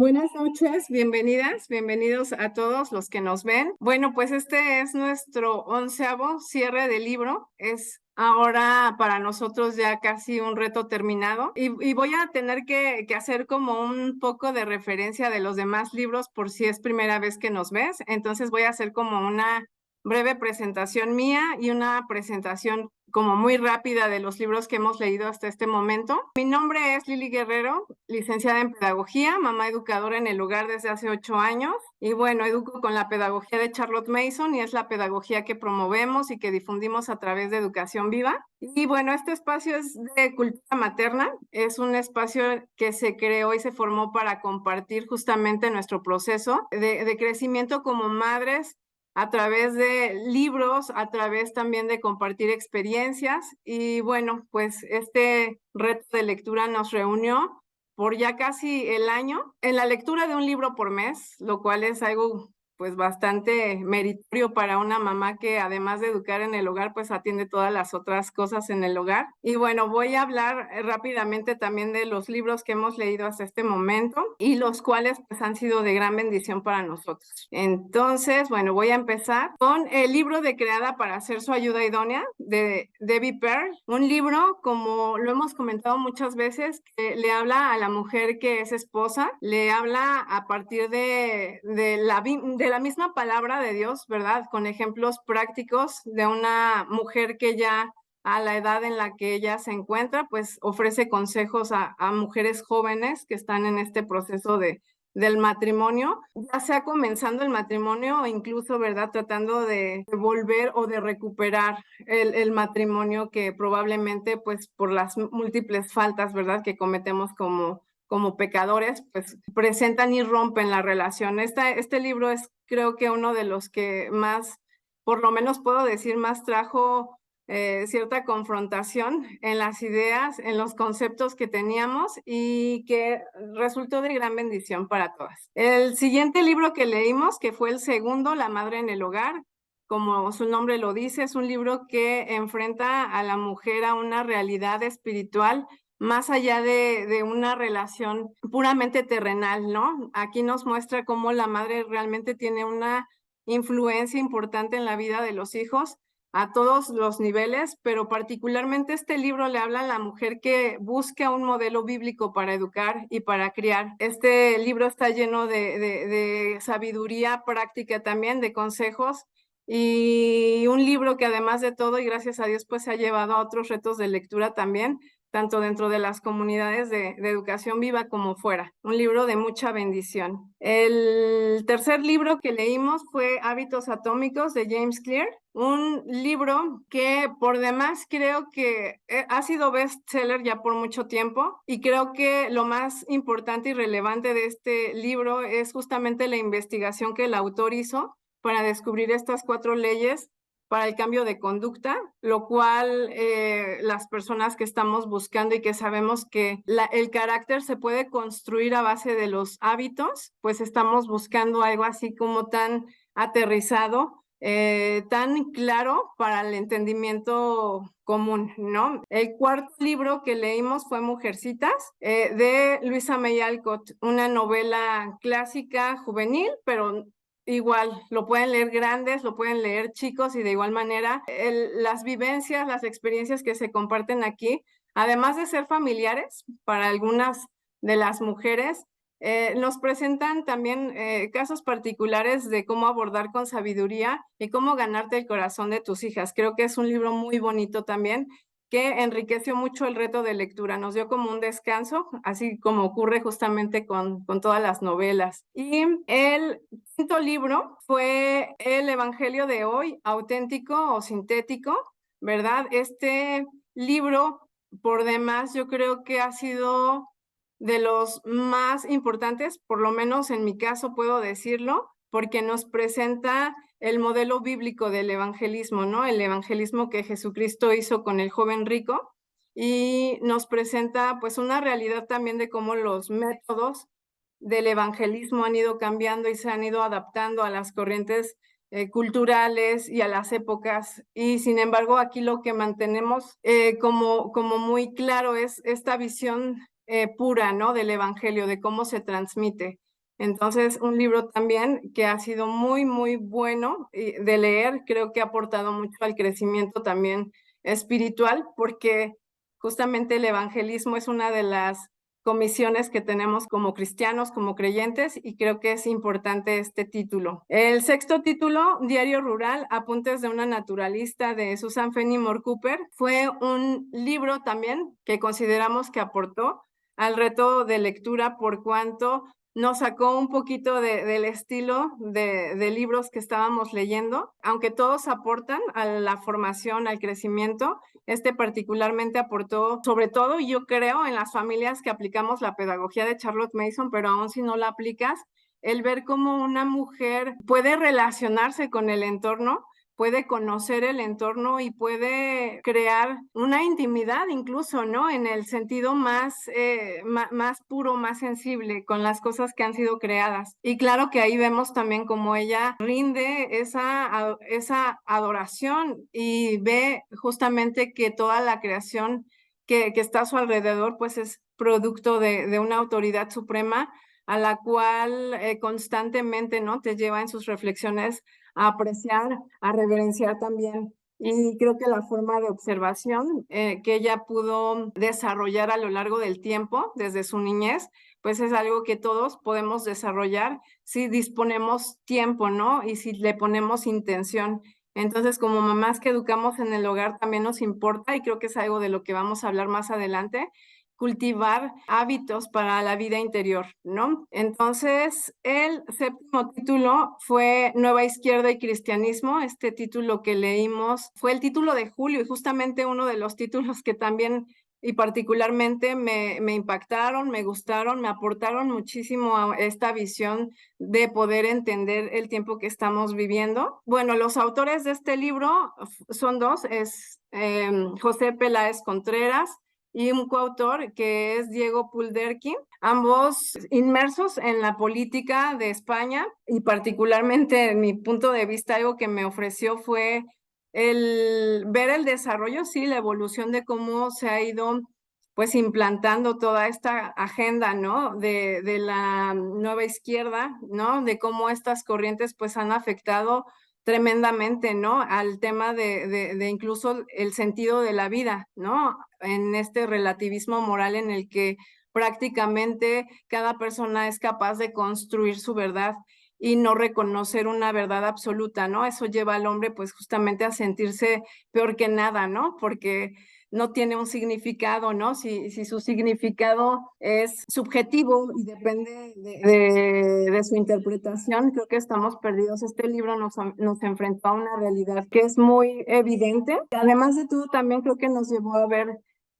Buenas noches, bienvenidas, bienvenidos a todos los que nos ven. Bueno, pues este es nuestro 11º cierre de libro. Es ahora para nosotros ya casi un reto terminado y voy a tener que hacer como un poco de referencia de los demás libros por si es primera vez que nos ves. Entonces voy a hacer como una breve presentación mía y una presentación como muy rápida de los libros que hemos leído hasta este momento. Mi nombre es Lili Guerrero, licenciada en Pedagogía, mamá educadora en el hogar desde hace 8 años. Y bueno, educo con la pedagogía de Charlotte Mason y es la pedagogía que promovemos y que difundimos a través de Educación Viva. Y bueno, este espacio es de cultura materna, es un espacio que se creó y se formó para compartir justamente nuestro proceso de crecimiento como madres a través de libros, a través también de compartir experiencias. Y bueno, pues este reto de lectura nos reunió por ya casi el año en la lectura de un libro por mes, lo cual es algo pues bastante meritorio para una mamá que además de educar en el hogar, pues atiende todas las otras cosas en el hogar. Y bueno, voy a hablar rápidamente también de los libros que hemos leído hasta este momento y los cuales pues han sido de gran bendición para nosotros. Entonces, bueno, voy a empezar con el libro de Creada para hacer su ayuda idónea de Debbie Pearl, un libro, como lo hemos comentado muchas veces, que le habla a la mujer que es esposa, le habla a partir de la misma palabra de Dios, ¿verdad? Con ejemplos prácticos de una mujer que ya a la edad en la que ella se encuentra, pues ofrece consejos a mujeres jóvenes que están en este proceso del matrimonio, ya sea comenzando el matrimonio o incluso, ¿verdad?, tratando de volver o de recuperar el matrimonio que probablemente, pues, por las múltiples faltas, ¿verdad?, que cometemos como pecadores, pues, presentan y rompen la relación. Este libro es, creo que uno de los que más, por lo menos puedo decir, más trajo cierta confrontación en las ideas, en los conceptos que teníamos y que resultó de gran bendición para todas. El siguiente libro que leímos, que fue el segundo, La Madre en el Hogar, como su nombre lo dice, es un libro que enfrenta a la mujer a una realidad espiritual más allá de una relación puramente terrenal, ¿no? Aquí nos muestra cómo la madre realmente tiene una influencia importante en la vida de los hijos a todos los niveles, pero particularmente este libro le habla a la mujer que busca un modelo bíblico para educar y para criar. Este libro está lleno de sabiduría práctica también, de consejos, y un libro que además de todo, y gracias a Dios, pues se ha llevado a otros retos de lectura también, tanto dentro de las comunidades de educación viva como fuera. Un libro de mucha bendición. El tercer libro que leímos fue Hábitos Atómicos de James Clear, un libro que por demás creo que ha sido bestseller ya por mucho tiempo y creo que lo más importante y relevante de este libro es justamente la investigación que el autor hizo para descubrir estas 4 leyes para el cambio de conducta, lo cual las personas que estamos buscando y que sabemos que el carácter se puede construir a base de los hábitos, pues estamos buscando algo así como tan aterrizado, tan claro para el entendimiento común, ¿no? El cuarto libro que leímos fue Mujercitas, de Luisa May Alcott, una novela clásica juvenil, pero igual, lo pueden leer grandes, lo pueden leer chicos y de igual manera las vivencias, las experiencias que se comparten aquí, además de ser familiares para algunas de las mujeres, nos presentan también casos particulares de cómo abordar con sabiduría y cómo ganarte el corazón de tus hijas. Creo que es un libro muy bonito también que enriqueció mucho el reto de lectura, nos dio como un descanso, así como ocurre justamente con todas las novelas. Y el quinto libro fue El Evangelio de Hoy, auténtico o sintético, ¿verdad? Este libro, por demás, yo creo que ha sido de los más importantes, por lo menos en mi caso puedo decirlo, porque nos presenta el modelo bíblico del evangelismo, ¿no? El evangelismo que Jesucristo hizo con el joven rico y nos presenta pues una realidad también de cómo los métodos del evangelismo han ido cambiando y se han ido adaptando a las corrientes culturales y a las épocas, y sin embargo aquí lo que mantenemos como muy claro es esta visión pura, ¿no?, del evangelio, de cómo se transmite. Entonces, un libro también que ha sido muy, muy bueno de leer, creo que ha aportado mucho al crecimiento también espiritual, porque justamente el evangelismo es una de las comisiones que tenemos como cristianos, como creyentes, y creo que es importante este título. El sexto título, Diario Rural, Apuntes de una naturalista, de Susan Fenimore Cooper, fue un libro también que consideramos que aportó al reto de lectura por cuanto nos sacó un poquito del estilo de libros que estábamos leyendo, aunque todos aportan a la formación, al crecimiento. Este particularmente aportó, sobre todo, yo creo, en las familias que aplicamos la pedagogía de Charlotte Mason, pero aún si no la aplicas, el ver cómo una mujer puede relacionarse con el entorno, puede conocer el entorno y puede crear una intimidad incluso, ¿no? En el sentido más puro, más sensible con las cosas que han sido creadas. Y claro que ahí vemos también cómo ella rinde esa adoración y ve justamente que toda la creación que está a su alrededor, pues es producto de una autoridad suprema a la cual constantemente, ¿no? Te lleva en sus reflexiones a apreciar, a reverenciar también. Y creo que la forma de observación que ella pudo desarrollar a lo largo del tiempo, desde su niñez, pues es algo que todos podemos desarrollar si disponemos tiempo, ¿no? Y si le ponemos intención. Entonces, como mamás que educamos en el hogar, también nos importa, y creo que es algo de lo que vamos a hablar más adelante, cultivar hábitos para la vida interior, ¿no? Entonces, el séptimo título fue Nueva Izquierda y Cristianismo. Este título que leímos fue el título de julio y justamente uno de los títulos que también y particularmente me impactaron, me gustaron, me aportaron muchísimo a esta visión de poder entender el tiempo que estamos viviendo. Bueno, los autores de este libro son dos, es José Peláez Contreras y un coautor que es Diego Pulderkin, ambos inmersos en la política de España y particularmente en mi punto de vista algo que me ofreció fue el ver el desarrollo, sí, la evolución de cómo se ha ido pues implantando toda esta agenda, ¿no? De la nueva izquierda, ¿no? De cómo estas corrientes pues han afectado tremendamente, ¿no? Al tema de incluso el sentido de la vida, ¿no? En este relativismo moral en el que prácticamente cada persona es capaz de construir su verdad y no reconocer una verdad absoluta, ¿no? Eso lleva al hombre pues justamente a sentirse peor que nada, ¿no? Porque no tiene un significado, ¿no? Si su significado es subjetivo y depende de su interpretación, creo que estamos perdidos. Este libro nos enfrentó a una realidad que es muy evidente. Además de todo, también creo que nos llevó a ver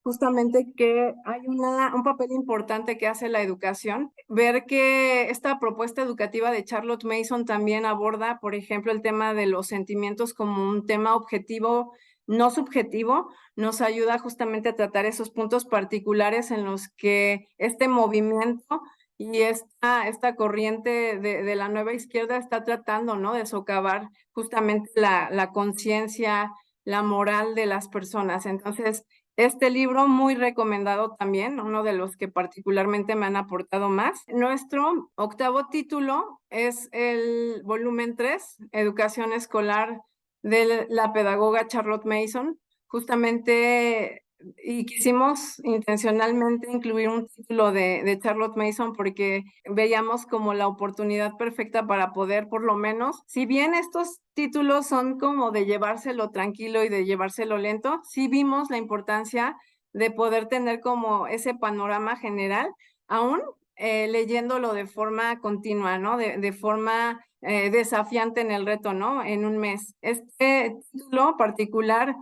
justamente que hay un papel importante que hace la educación. Ver que esta propuesta educativa de Charlotte Mason también aborda, por ejemplo, el tema de los sentimientos como un tema objetivo, no subjetivo, nos ayuda justamente a tratar esos puntos particulares en los que este movimiento y esta corriente de la nueva izquierda está tratando, ¿no? De socavar justamente la conciencia, la moral de las personas. Entonces, este libro muy recomendado también, uno de los que particularmente me han aportado más. Nuestro octavo título es el volumen 3, Educación Escolar de la pedagoga Charlotte Mason. Justamente, y quisimos intencionalmente incluir un título de Charlotte Mason porque veíamos como la oportunidad perfecta para poder, por lo menos, si bien estos títulos son como de llevárselo tranquilo y de llevárselo lento, sí vimos la importancia de poder tener como ese panorama general, aún leyéndolo de forma continua, ¿no? De forma desafiante en el reto, ¿no? En un mes. Este título particular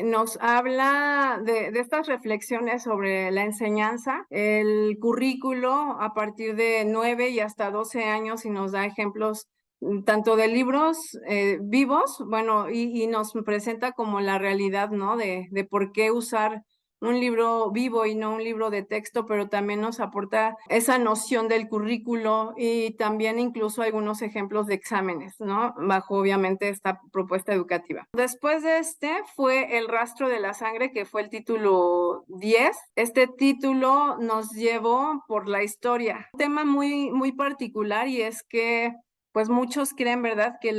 nos habla de estas reflexiones sobre la enseñanza, el currículo a partir de 9 y hasta 12 años y nos da ejemplos tanto de libros vivos, bueno, y nos presenta como la realidad, ¿no? De por qué usar un libro vivo y no un libro de texto, pero también nos aporta esa noción del currículo y también incluso algunos ejemplos de exámenes, ¿no? Bajo obviamente esta propuesta educativa. Después de este fue El rastro de la sangre, que fue el título 10. Este título nos llevó por la historia. Un tema muy particular, y es que pues muchos creen, ¿verdad?, que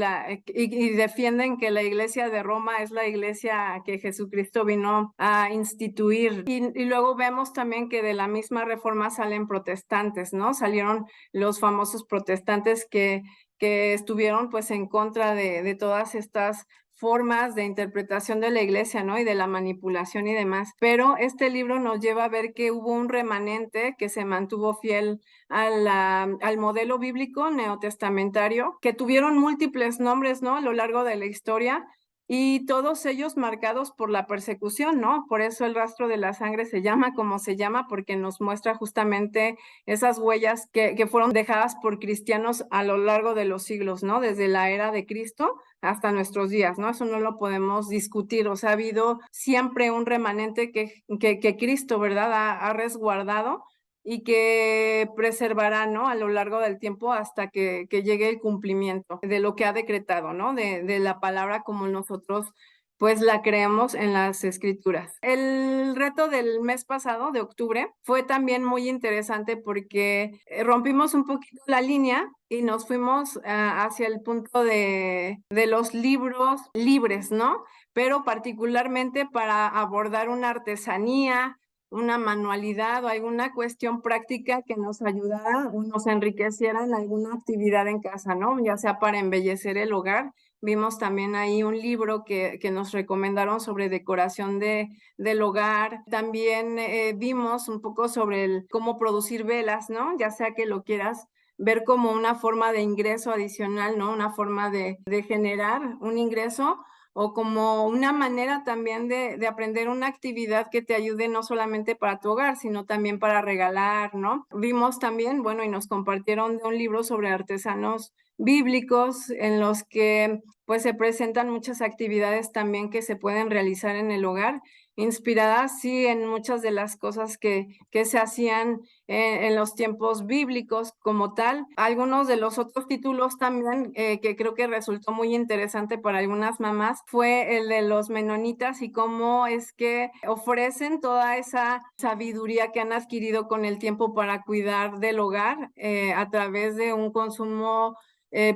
y defienden que la Iglesia de Roma es la iglesia que Jesucristo vino a instituir. Y luego vemos también que de la misma reforma salen protestantes, ¿no? Salieron los famosos protestantes que estuvieron pues en contra de todas estas formas de interpretación de la iglesia, ¿no? Y de la manipulación y demás. Pero este libro nos lleva a ver que hubo un remanente que se mantuvo fiel al modelo bíblico neotestamentario, que tuvieron múltiples nombres, ¿no? A lo largo de la historia, y todos ellos marcados por la persecución, ¿no? Por eso El rastro de la sangre se llama como se llama, porque nos muestra justamente esas huellas que fueron dejadas por cristianos a lo largo de los siglos, ¿no? Desde la era de Cristo hasta nuestros días, ¿no? Eso no lo podemos discutir. O sea, ha habido siempre un remanente que Cristo, ¿verdad?, ha resguardado y que preservará, ¿no?, a lo largo del tiempo hasta que llegue el cumplimiento de lo que ha decretado, ¿no?, de la palabra como nosotros pues la creemos en las escrituras. El reto del mes pasado, de octubre, fue también muy interesante porque rompimos un poquito la línea y nos fuimos hacia el punto de los libros libres, ¿no? Pero particularmente para abordar una artesanía, una manualidad o alguna cuestión práctica que nos ayudara o nos enriqueciera en alguna actividad en casa, ¿no? Ya sea para embellecer el hogar. Vimos también ahí un libro que nos recomendaron sobre decoración del hogar. También vimos un poco sobre cómo producir velas, ¿no? Ya sea que lo quieras ver como una forma de ingreso adicional, ¿no? Una forma de generar un ingreso, o como una manera también de aprender una actividad que te ayude no solamente para tu hogar, sino también para regalar, ¿no? Vimos también, bueno, y nos compartieron de un libro sobre artesanos bíblicos en los que pues se presentan muchas actividades también que se pueden realizar en el hogar, inspiradas sí en muchas de las cosas que se hacían en los tiempos bíblicos como tal. Algunos de los otros títulos también que creo que resultó muy interesante para algunas mamás fue el de los menonitas y cómo es que ofrecen toda esa sabiduría que han adquirido con el tiempo para cuidar del hogar a través de un consumo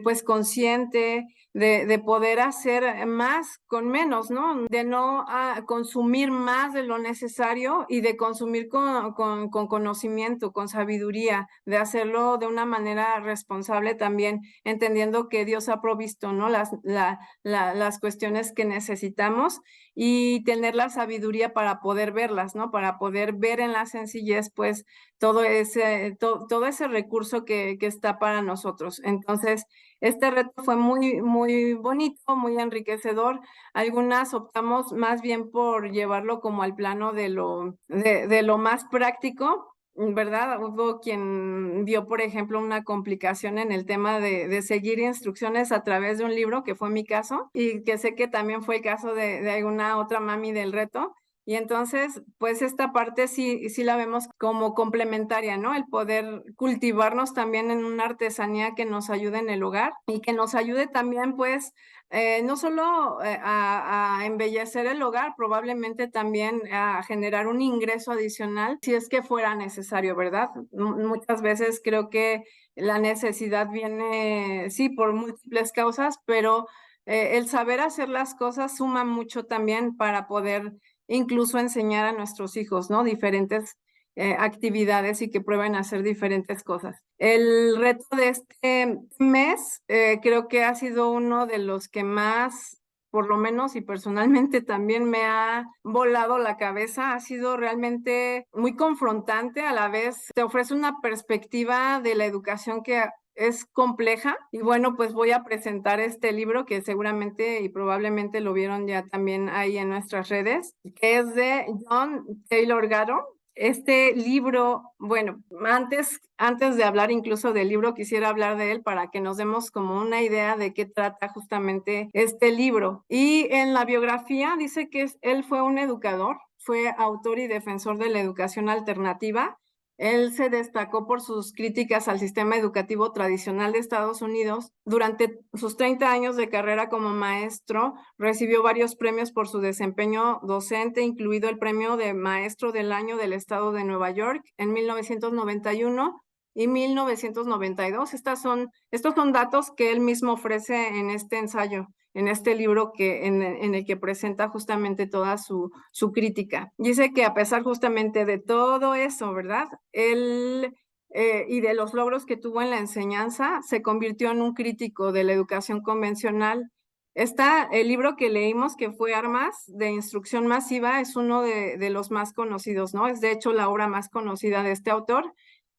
pues consciente, de poder hacer más con menos, ¿no? De no consumir más de lo necesario y de consumir con conocimiento, con sabiduría, de hacerlo de una manera responsable también, entendiendo que Dios ha provisto, ¿no?, las cuestiones que necesitamos, y tener la sabiduría para poder verlas, ¿no? Para poder ver en la sencillez, pues, todo ese recurso que está para nosotros. Entonces, este reto fue muy bonito, muy enriquecedor. Algunas optamos más bien por llevarlo como al plano de lo más práctico, ¿verdad? Hubo quien vio, por ejemplo, una complicación en el tema de seguir instrucciones a través de un libro, que fue mi caso, y que sé que también fue el caso de alguna otra mami del reto. Y entonces, pues esta parte sí la vemos como complementaria, ¿no? El poder cultivarnos también en una artesanía que nos ayude en el hogar y que nos ayude también, pues, no solo a embellecer el hogar, probablemente también a generar un ingreso adicional si es que fuera necesario, ¿verdad? Muchas veces creo que la necesidad viene, sí, por múltiples causas, pero el saber hacer las cosas suma mucho también para poder incluso enseñar a nuestros hijos, ¿no? Diferentes actividades y que prueben a hacer diferentes cosas. El reto de este mes creo que ha sido uno de los que más, por lo menos y personalmente también me ha volado la cabeza. Ha sido realmente muy confrontante, a la vez te ofrece una perspectiva de la educación que es compleja. Y bueno, pues voy a presentar este libro que seguramente y probablemente lo vieron ya también ahí en nuestras redes, que es de John Taylor Gatto. Este libro, bueno, antes de hablar incluso del libro, quisiera hablar de él para que nos demos como una idea de qué trata justamente este libro. Y en la biografía dice que él fue un educador, fue autor y defensor de la educación alternativa. Él se destacó por sus críticas al sistema educativo tradicional de Estados Unidos. Durante sus 30 años de carrera como maestro, recibió varios premios por su desempeño docente, incluido el premio de Maestro del Año del Estado de Nueva York en 1991 y 1992. Estos son datos que él mismo ofrece en este ensayo, en este libro en el que presenta justamente toda su crítica. Dice que a pesar justamente de todo eso, ¿verdad? Él y de los logros que tuvo en la enseñanza, se convirtió en un crítico de la educación convencional. El libro que leímos, que fue Armas de Instrucción Masiva, es uno de los más conocidos, ¿no? Es de hecho la obra más conocida de este autor,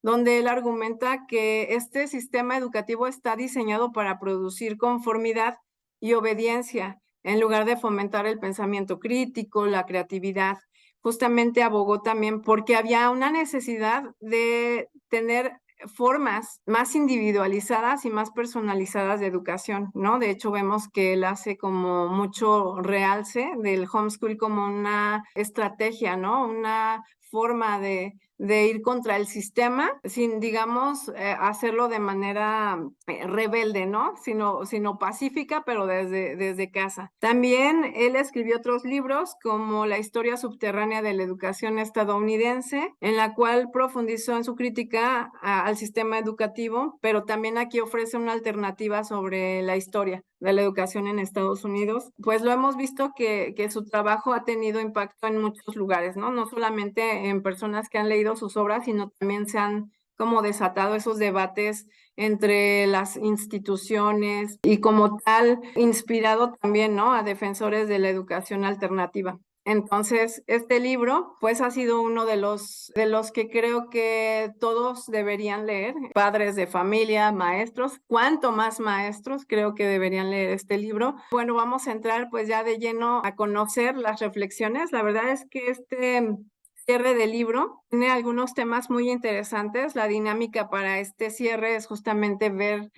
donde él argumenta que este sistema educativo está diseñado para producir conformidad y obediencia, en lugar de fomentar el pensamiento crítico, la creatividad. Justamente abogó también porque había una necesidad de tener formas más individualizadas y más personalizadas de educación, ¿no? De hecho, vemos que él hace como mucho realce del homeschool como una estrategia, ¿no? Una forma de ir contra el sistema sin, digamos, hacerlo de manera rebelde, ¿no? Sino pacífica, pero desde casa. También él escribió otros libros como La historia subterránea de la educación estadounidense, en la cual profundizó en su crítica al sistema educativo, pero también aquí ofrece una alternativa sobre la historia de la educación en Estados Unidos. Pues lo hemos visto que su trabajo ha tenido impacto en muchos lugares, ¿no? No solamente en personas que han leído sus obras, sino también se han como desatado esos debates entre las instituciones y como tal inspirado también, ¿no? A defensores de la educación alternativa. Entonces, este libro, pues, ha sido uno de los que creo que todos deberían leer, padres de familia, maestros, cuanto más maestros creo que deberían leer este libro. Bueno, vamos a entrar pues ya de lleno a conocer las reflexiones. La verdad es que este cierre del libro tiene algunos temas muy interesantes. La dinámica para este cierre es justamente ver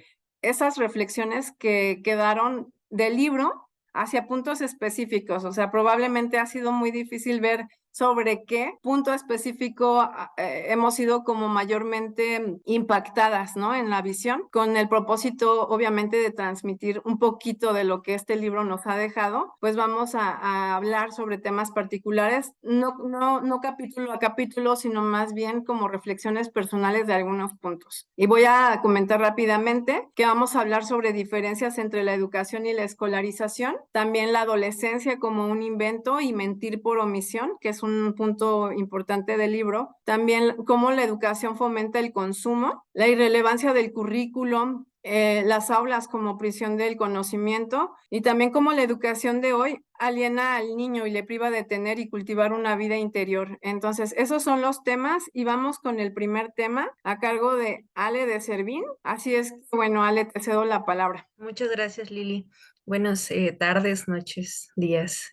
esas reflexiones que quedaron del libro hacia puntos específicos. O sea, probablemente ha sido muy difícil ver sobre qué punto específico hemos sido como mayormente impactadas, ¿no? En la visión, con el propósito, obviamente, de transmitir un poquito de lo que este libro nos ha dejado. Pues vamos a hablar sobre temas particulares, no capítulo a capítulo, sino más bien como reflexiones personales de algunos puntos. Y voy a comentar rápidamente que vamos a hablar sobre diferencias entre la educación y la escolarización, también la adolescencia como un invento y mentir por omisión, que es un punto importante del libro, también cómo la educación fomenta el consumo, la irrelevancia del currículum, las aulas como prisión del conocimiento y también cómo la educación de hoy aliena al niño y le priva de tener y cultivar una vida interior. Entonces, esos son los temas y vamos con el primer tema a cargo de Ale de Servín. Así es, bueno, Ale, te cedo la palabra. Muchas gracias, Lili. Buenas tardes, noches, días,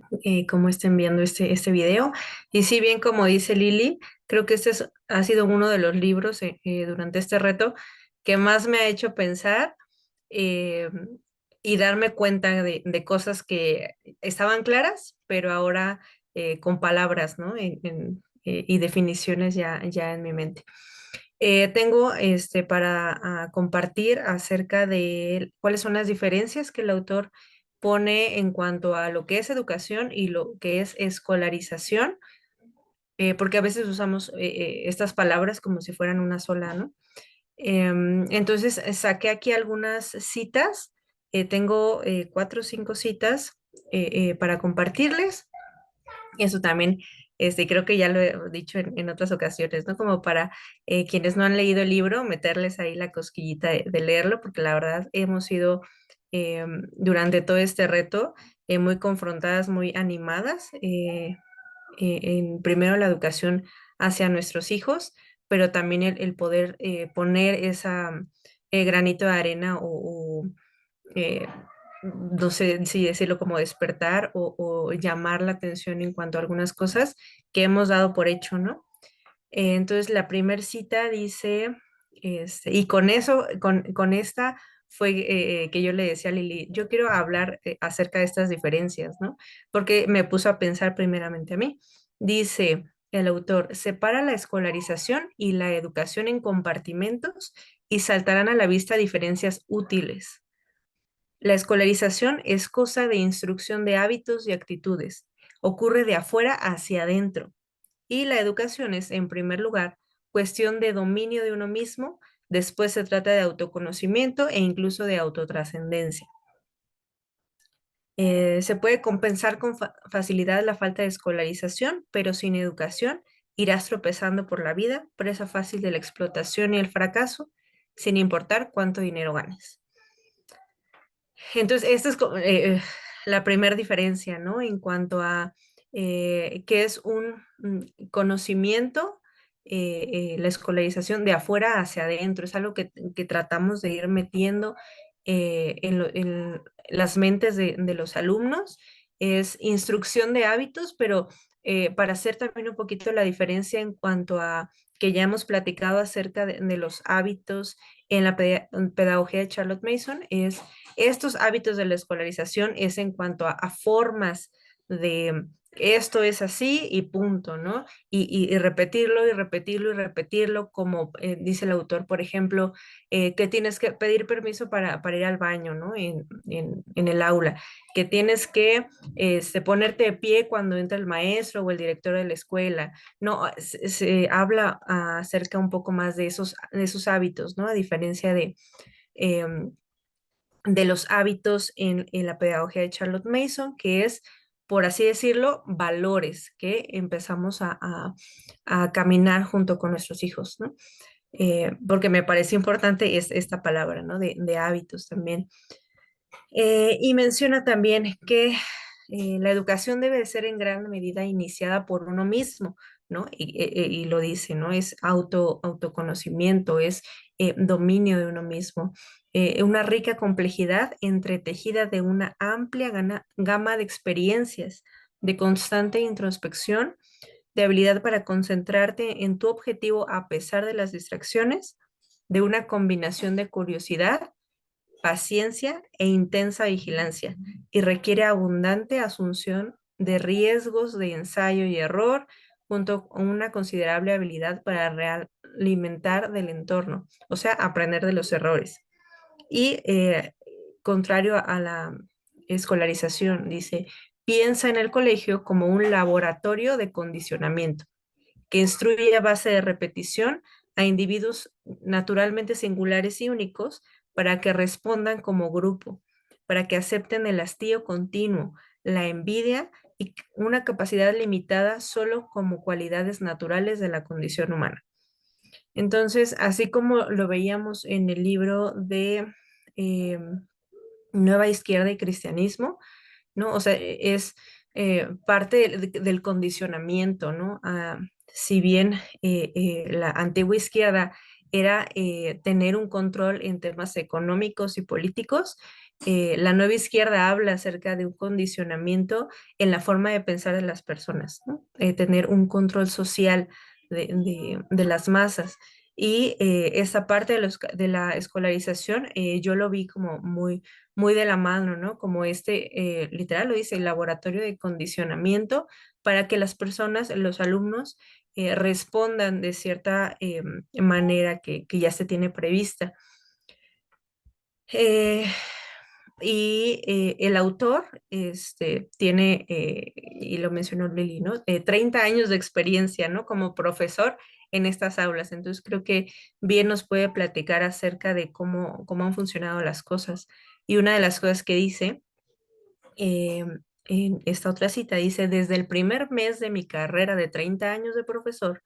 como estén viendo este video. Y sí, bien como dice Lili, creo que ha sido uno de los libros durante este reto que más me ha hecho pensar eh, y darme cuenta de cosas que estaban claras, pero ahora con palabras, ¿no? Y definiciones ya en mi mente. Tengo para compartir acerca de cuáles son las diferencias que el autor pone en cuanto a lo que es educación y lo que es escolarización, porque a veces usamos estas palabras como si fueran una sola, ¿no? Entonces, saqué aquí algunas citas, tengo 4 o 5 citas para compartirles. Eso también, creo que ya lo he dicho en otras ocasiones, ¿no? Como para quienes no han leído el libro, meterles ahí la cosquillita de leerlo, porque la verdad hemos sido durante todo este reto muy confrontadas, muy animadas, en primero la educación hacia nuestros hijos, pero también el poder poner esa granito de arena o eh, no sé si decirlo como despertar o llamar la atención en cuanto a algunas cosas que hemos dado por hecho, ¿no? Entonces, la primer cita dice, y con eso, con esta fue que yo le decía a Lili, yo quiero hablar acerca de estas diferencias, ¿no? Porque me puso a pensar primeramente a mí. Dice el autor, separa la escolarización y la educación en compartimentos y saltarán a la vista diferencias útiles. La escolarización es cosa de instrucción de hábitos y actitudes. Ocurre de afuera hacia adentro. Y la educación es, en primer lugar, cuestión de dominio de uno mismo, después se trata de autoconocimiento e incluso de autotrascendencia. Se puede compensar con facilidad la falta de escolarización, pero sin educación irás tropezando por la vida, presa fácil de la explotación y el fracaso, sin importar cuánto dinero ganes. Entonces, esta es la primera diferencia, ¿no? En cuanto a qué es un conocimiento, la escolarización de afuera hacia adentro, es algo que tratamos de ir metiendo en las mentes de los alumnos, es instrucción de hábitos, pero para hacer también un poquito la diferencia en cuanto a que ya hemos platicado acerca de los hábitos en la pedagogía de Charlotte Mason, es estos hábitos de la escolarización es en cuanto a formas de esto es así y punto, ¿no? Y repetirlo y repetirlo y repetirlo, como dice el autor, por ejemplo, que tienes que pedir permiso para ir al baño, ¿no? En el aula, que tienes que ponerte de pie cuando entra el maestro o el director de la escuela, ¿no? Se habla acerca un poco más de esos hábitos, ¿no? A diferencia em, de los hábitos en la pedagogía de Charlotte Mason, que es, por así decirlo, valores que empezamos a caminar junto con nuestros hijos, ¿no? Porque me parece importante esta palabra, ¿no? De hábitos también. Y menciona también que la educación debe de ser en gran medida iniciada por uno mismo, ¿no? Y lo dice, ¿no? Es autoconocimiento, es dominio de uno mismo, una rica complejidad entretejida de una amplia gama de experiencias, de constante introspección, de habilidad para concentrarte en tu objetivo a pesar de las distracciones, de una combinación de curiosidad, paciencia e intensa vigilancia, y requiere abundante asunción de riesgos de ensayo y error, junto con una considerable habilidad para realimentar del entorno, o sea, aprender de los errores. Y contrario a la escolarización, dice, piensa en el colegio como un laboratorio de condicionamiento que instruye a base de repetición a individuos naturalmente singulares y únicos para que respondan como grupo, para que acepten el hastío continuo, la envidia y una capacidad limitada solo como cualidades naturales de la condición humana. Entonces, así como lo veíamos en el libro de eh, Nueva Izquierda y Cristianismo, ¿no? O sea, es parte del condicionamiento, ¿no? Si bien la antigua izquierda era tener un control en temas económicos y políticos, la nueva izquierda habla acerca de un condicionamiento en la forma de pensar de las personas, ¿no? Tener un control social de las masas. Y esa parte de la escolarización, yo lo vi como muy de la mano, ¿no? Como literal lo dice, el laboratorio de condicionamiento para que las personas, los alumnos, respondan de cierta manera que ya se tiene prevista. Eh, y el autor tiene, y lo mencionó Lili, ¿no? 30 años de experiencia, ¿no? Como profesor en estas aulas. Entonces creo que bien nos puede platicar acerca de cómo han funcionado las cosas. Y una de las cosas que dice eh, en esta otra cita, dice, desde el primer mes de mi carrera de 30 años de profesor,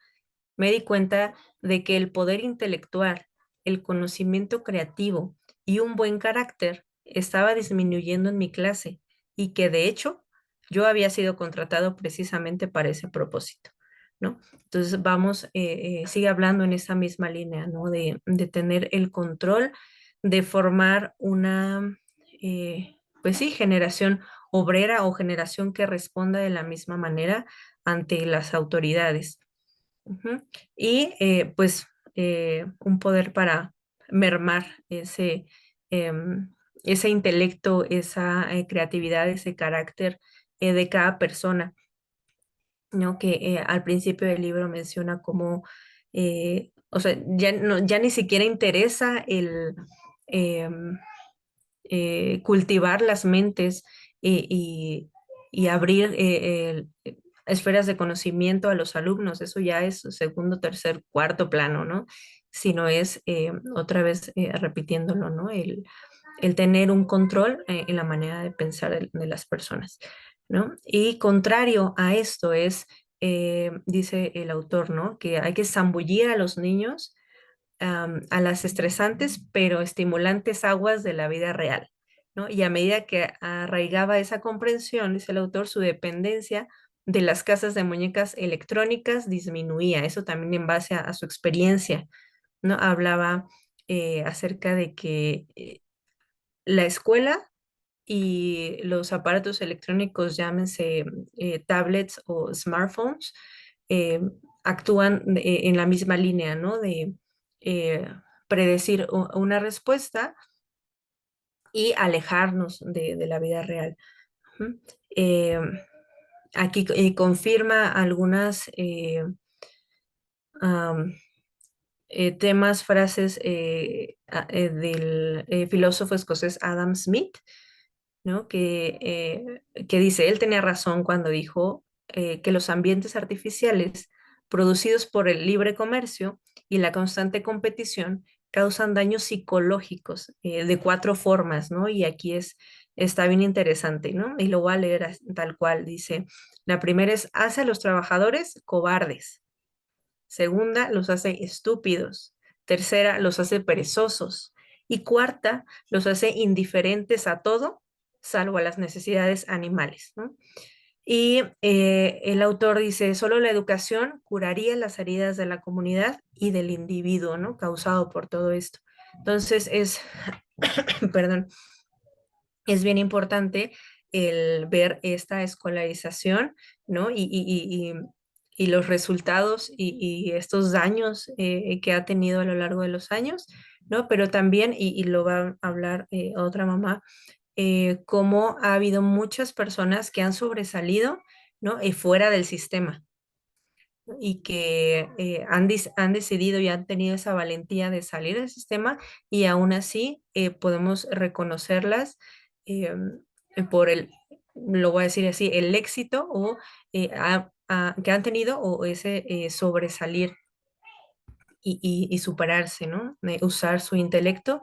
me di cuenta de que el poder intelectual, el conocimiento creativo y un buen carácter estaba disminuyendo en mi clase y que de hecho yo había sido contratado precisamente para ese propósito, ¿no? Entonces vamos, sigue hablando en esa misma línea, ¿no? De tener el control, de formar una, pues sí, generación obrera o generación que responda de la misma manera ante las autoridades. Ujú. Y pues un poder para mermar ese intelecto, esa creatividad, ese carácter de cada persona. ¿no? Que al principio del libro menciona cómo, o sea, ya ni siquiera interesa el em, cultivar las mentes y abrir esferas de conocimiento a los alumnos. Eso ya es segundo, tercer, cuarto plano, ¿no? Sino es otra vez repitiéndolo, ¿no? El tener un control en la manera de pensar de las personas, ¿no? Y contrario a esto es, dice el autor, ¿no? Que hay que zambullir a los niños a las estresantes pero estimulantes aguas de la vida real, ¿no? Y a medida que arraigaba esa comprensión, dice el autor, su dependencia de las casas de muñecas electrónicas disminuía, eso también en base a su experiencia, ¿no? Hablaba acerca de que la escuela y los aparatos electrónicos, llámense tablets o smartphones, eh, actúan en la misma línea, ¿no? De eh, predecir una respuesta y alejarnos de la vida real. Ujú. Eh, Aquí confirma algunas am, temas, frases del filósofo escocés Adam Smith, ¿no? Que dice, él tenía razón cuando dijo que los ambientes artificiales producidos por el libre comercio y la constante competición causan daños psicológicos de cuatro formas, ¿no? Y aquí está bien interesante, ¿no? Y lo voy a leer tal cual, dice, la primera es, hace a los trabajadores cobardes. Segunda, los hace estúpidos. Tercera, los hace perezosos. Y cuarta, los hace indiferentes a todo, salvo a las necesidades animales, ¿no? Y el autor dice, solo la educación curaría las heridas de la comunidad y del individuo, ¿no? Causado por todo esto. Entonces perdón, es bien importante el ver esta escolarización, ¿no? Y los resultados y estos daños que ha tenido a lo largo de los años, ¿no? Pero también, y lo va a hablar otra mamá, cómo ha habido muchas personas que han sobresalido, ¿no? Fuera del sistema, ¿no? Y que han decidido y han tenido esa valentía de salir del sistema y aún así podemos reconocerlas eh, por lo voy a decir así, el éxito o que han tenido o ese sobresalir y superarse, ¿no? Usar su intelecto.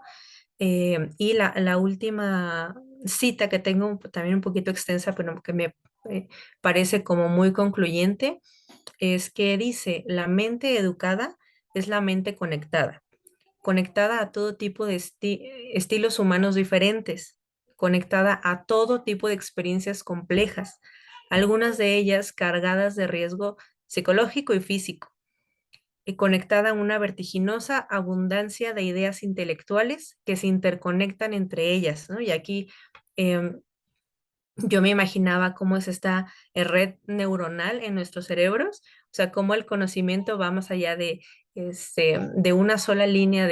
Y la última cita que tengo, también un poquito extensa, pero que me parece como muy concluyente, es que dice, la mente educada es la mente conectada, conectada a todo tipo de estilos humanos diferentes, conectada a todo tipo de experiencias complejas, algunas de ellas cargadas de riesgo psicológico y físico, y conectada a una vertiginosa abundancia de ideas intelectuales que se interconectan entre ellas, ¿no? Y aquí em, yo me imaginaba cómo es esta red neuronal en nuestros cerebros, o sea, cómo el conocimiento va más allá de una sola línea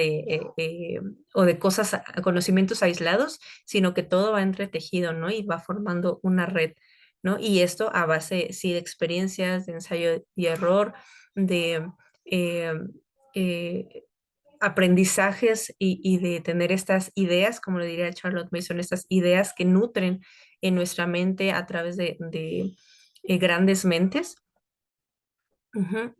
o de cosas, conocimientos aislados, sino que todo va entretejido, ¿no? Y va formando una red, ¿no? Y esto a base, sí, de experiencias, de ensayo y error, de eh, eh, aprendizajes y de tener estas ideas, como le diría Charlotte Mason, estas ideas que nutren en nuestra mente a través de grandes mentes. Ujú.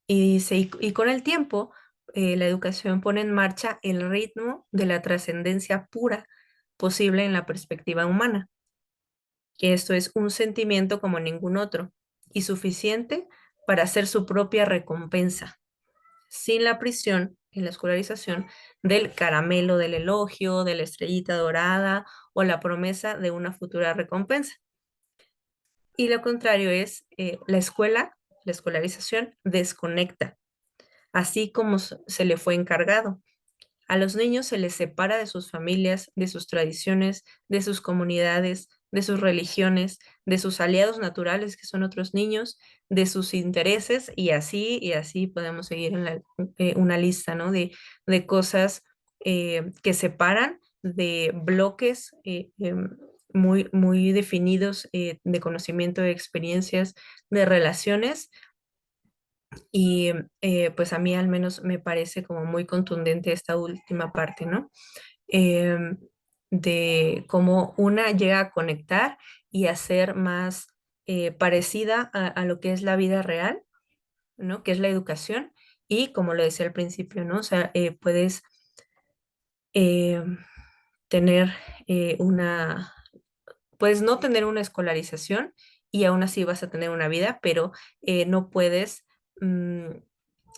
Y con el tiempo, la educación pone en marcha el ritmo de la trascendencia pura posible en la perspectiva humana, que esto es un sentimiento como ningún otro y suficiente para hacer su propia recompensa sin la prisión en la escolarización del caramelo del elogio, de la estrellita dorada o la promesa de una futura recompensa. Y lo contrario es la escuela, la escolarización desconecta, así como se le fue encargado. A los niños se les separa de sus familias, de sus tradiciones, de sus comunidades, de sus religiones, de sus aliados naturales, que son otros niños, de sus intereses, y así podemos seguir en una lista, ¿no? De cosas que separan de bloques muy definidos de conocimiento, de experiencias, de relaciones. Y pues a mí al menos me parece como muy contundente esta última parte, ¿no? Em, de cómo una llega a conectar y a ser más parecida a lo que es la vida real, ¿no? Que es la educación. Y como lo decía al principio, ¿no? O sea, puedes eh, tener puedes no tener una escolarización y aún así vas a tener una vida, pero no puedes mm,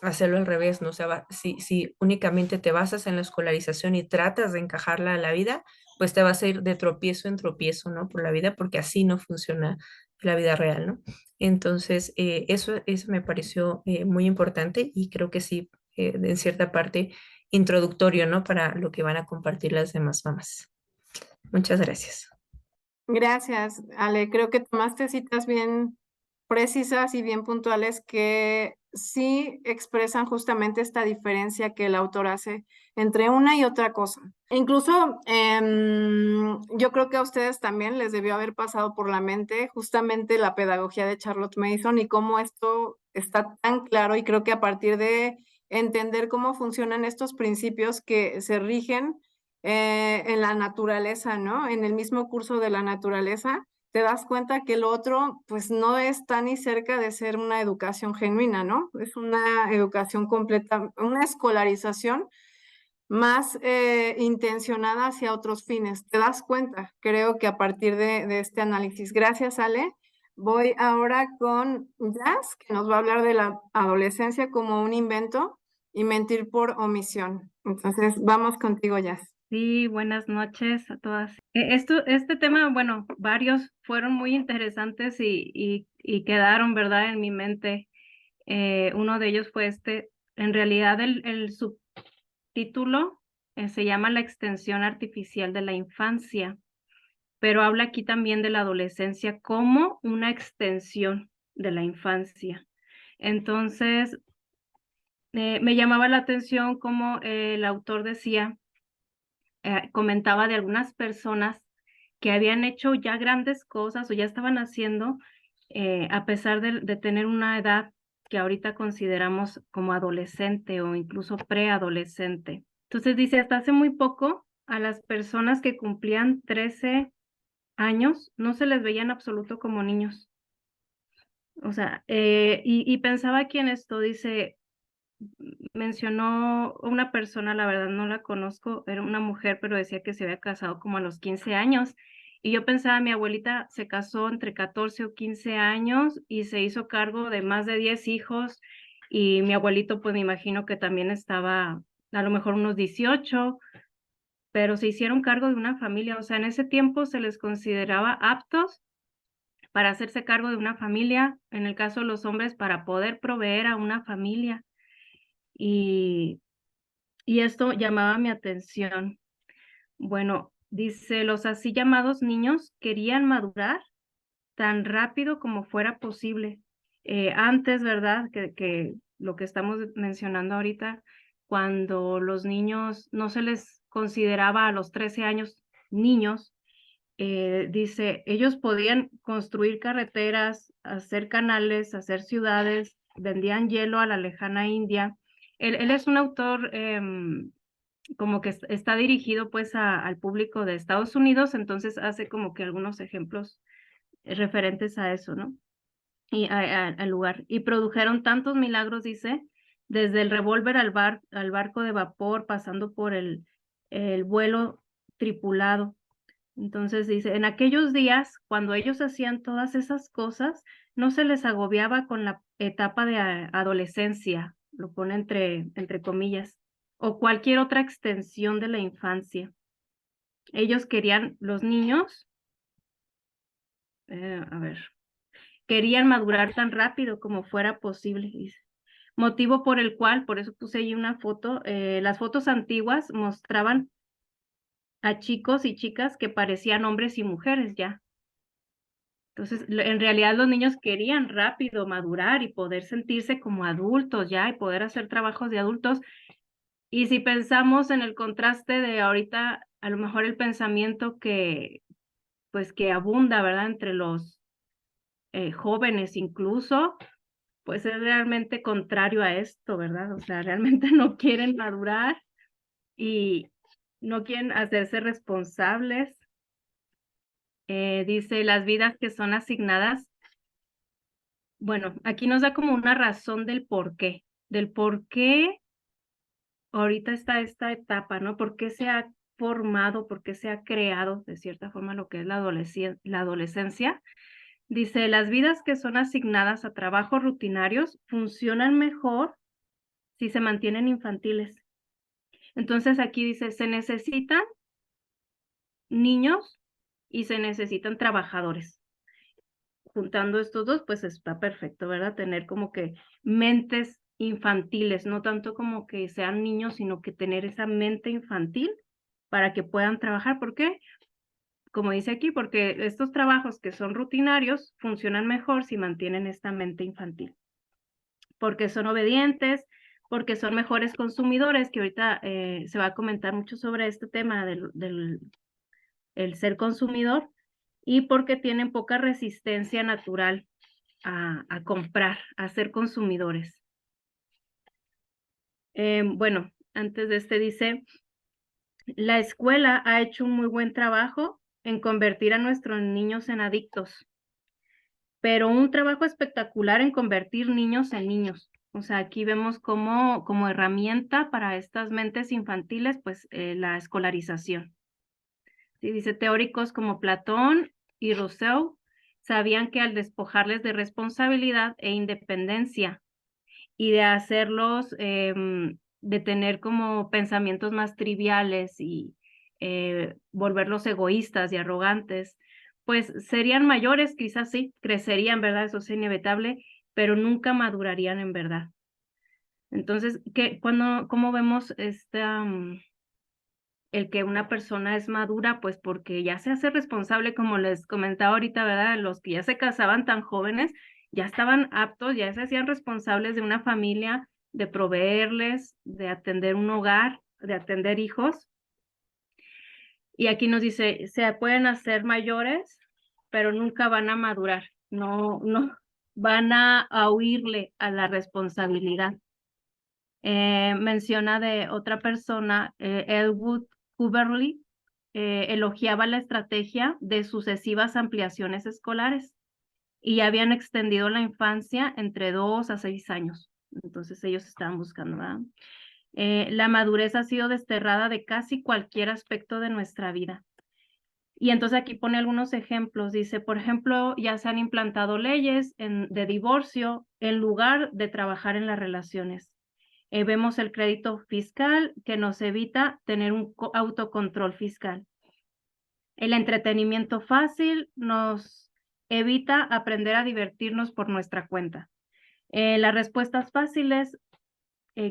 hacerlo al revés, ¿no? O sea, si únicamente te basas en la escolarización y tratas de encajarla a la vida, pues te vas a ir de tropiezo en tropiezo, ¿no? Por la vida, porque así no funciona la vida real, ¿no? Entonces, eso me pareció muy importante y creo que sí, en cierta parte, introductorio, ¿no? Para lo que van a compartir las demás mamás. Muchas gracias. Gracias, Ale. Creo que tomaste citas bien precisas y bien puntuales que sí expresan justamente esta diferencia que el autor hace entre una y otra cosa. Incluso yo creo que a ustedes también les debió haber pasado por la mente justamente la pedagogía de Charlotte Mason y cómo esto está tan claro, y creo que a partir de entender cómo funcionan estos principios que se rigen en la naturaleza, ¿no? En el mismo curso de la naturaleza, te das cuenta que lo otro, pues no está ni cerca de ser una educación genuina, ¿no? Es una educación completa, una escolarización más intencionada hacia otros fines. ¿Te das cuenta? Creo que a partir de este análisis. Gracias, Ale. Voy ahora con Jazz, que nos va a hablar de la adolescencia como un invento y mentir por omisión. Entonces, vamos contigo, Jazz. Sí, buenas noches a todas. Este tema, bueno, varios fueron muy interesantes y quedaron, ¿verdad?, en mi mente. Uno de ellos fue en realidad el subtítulo se llama La extensión artificial de la infancia, pero habla aquí también de la adolescencia como una extensión de la infancia. Entonces, me llamaba la atención como el autor decía, comentaba de algunas personas que habían hecho ya grandes cosas o ya estaban haciendo, a pesar de tener una edad que ahorita consideramos como adolescente o incluso preadolescente. Entonces dice, hasta hace muy poco, a las personas que cumplían 13 años no se les veía en absoluto como niños. O sea, y pensaba aquí en esto, dice, mencionó una persona, la verdad no la conozco, era una mujer, pero decía que se había casado como a los 15 años. Y yo pensaba, mi abuelita se casó entre 14 o 15 años y se hizo cargo de más de 10 hijos. Y mi abuelito, pues me imagino que también estaba a lo mejor unos 18, pero se hicieron cargo de una familia. O sea, en ese tiempo se les consideraba aptos para hacerse cargo de una familia, en el caso de los hombres, para poder proveer a una familia. Y esto llamaba mi atención. Bueno, dice, los así llamados niños querían madurar tan rápido como fuera posible. Antes, ¿verdad? Que lo que estamos mencionando ahorita, cuando los niños no se les consideraba a los 13 años niños, dice, ellos podían construir carreteras, hacer canales, hacer ciudades, vendían hielo a la lejana India. Él es un autor como que está dirigido pues al público de Estados Unidos, entonces hace como que algunos ejemplos referentes a eso, ¿no? Y al lugar. Y produjeron tantos milagros, dice, desde el revólver al barco de vapor, pasando por el vuelo tripulado. Entonces dice, en aquellos días, cuando ellos hacían todas esas cosas, no se les agobiaba con la etapa de adolescencia, lo pone entre comillas, o cualquier otra extensión de la infancia. Ellos querían, los niños, querían madurar tan rápido como fuera posible, dice. Motivo por el cual, por eso puse ahí una foto, las fotos antiguas mostraban a chicos y chicas que parecían hombres y mujeres ya. Entonces, en realidad los niños querían rápido madurar y poder sentirse como adultos ya y poder hacer trabajos de adultos. Y si pensamos en el contraste de ahorita, a lo mejor el pensamiento que pues que abunda, ¿verdad? Entre los jóvenes incluso, pues es realmente contrario a esto, ¿verdad? O sea, realmente no quieren madurar y no quieren hacerse responsables. Dice, las vidas que son asignadas. Bueno, aquí nos da como una razón del por qué ahorita está esta etapa, ¿no? ¿Por qué se ha formado, por qué se ha creado de cierta forma lo que es la adolescencia? Dice, las vidas que son asignadas a trabajos rutinarios funcionan mejor si se mantienen infantiles. Entonces aquí dice, se necesitan niños y se necesitan trabajadores. Juntando estos dos, pues está perfecto, ¿verdad? Tener como que mentes infantiles, no tanto como que sean niños, sino que tener esa mente infantil para que puedan trabajar. ¿Por qué? Como dice aquí, porque estos trabajos que son rutinarios funcionan mejor si mantienen esta mente infantil. Porque son obedientes, porque son mejores consumidores, que ahorita se va a comentar mucho sobre este tema del el ser consumidor, y porque tienen poca resistencia natural a comprar, a ser consumidores. Bueno, antes de este dice, la escuela ha hecho un muy buen trabajo en convertir a nuestros niños en adictos, pero un trabajo espectacular en convertir niños en niños. O sea, aquí vemos como herramienta para estas mentes infantiles, pues la escolarización. Sí, dice, teóricos como Platón y Rousseau sabían que al despojarles de responsabilidad e independencia y de hacerlos, de tener como pensamientos más triviales y volverlos egoístas y arrogantes, pues serían mayores, quizás sí, crecerían, ¿verdad? Eso es inevitable, pero nunca madurarían en verdad. Entonces, ¿cómo vemos el que una persona es madura? Pues porque ya se hace responsable, como les comentaba ahorita, ¿verdad? Los que ya se casaban tan jóvenes, ya estaban aptos, ya se hacían responsables de una familia, de proveerles, de atender un hogar, de atender hijos. Y aquí nos dice, se pueden hacer mayores, pero nunca van a madurar, no van a huirle a la responsabilidad. Menciona de otra persona, Elwood Huberly, elogiaba la estrategia de sucesivas ampliaciones escolares y habían extendido la infancia entre 2 a 6 años. Entonces ellos estaban buscando, ¿verdad? La madurez ha sido desterrada de casi cualquier aspecto de nuestra vida. Y entonces aquí pone algunos ejemplos. Dice, por ejemplo, ya se han implantado leyes de divorcio en lugar de trabajar en las relaciones. Vemos el crédito fiscal que nos evita tener un autocontrol fiscal. El entretenimiento fácil nos evita aprender a divertirnos por nuestra cuenta. Las respuestas fáciles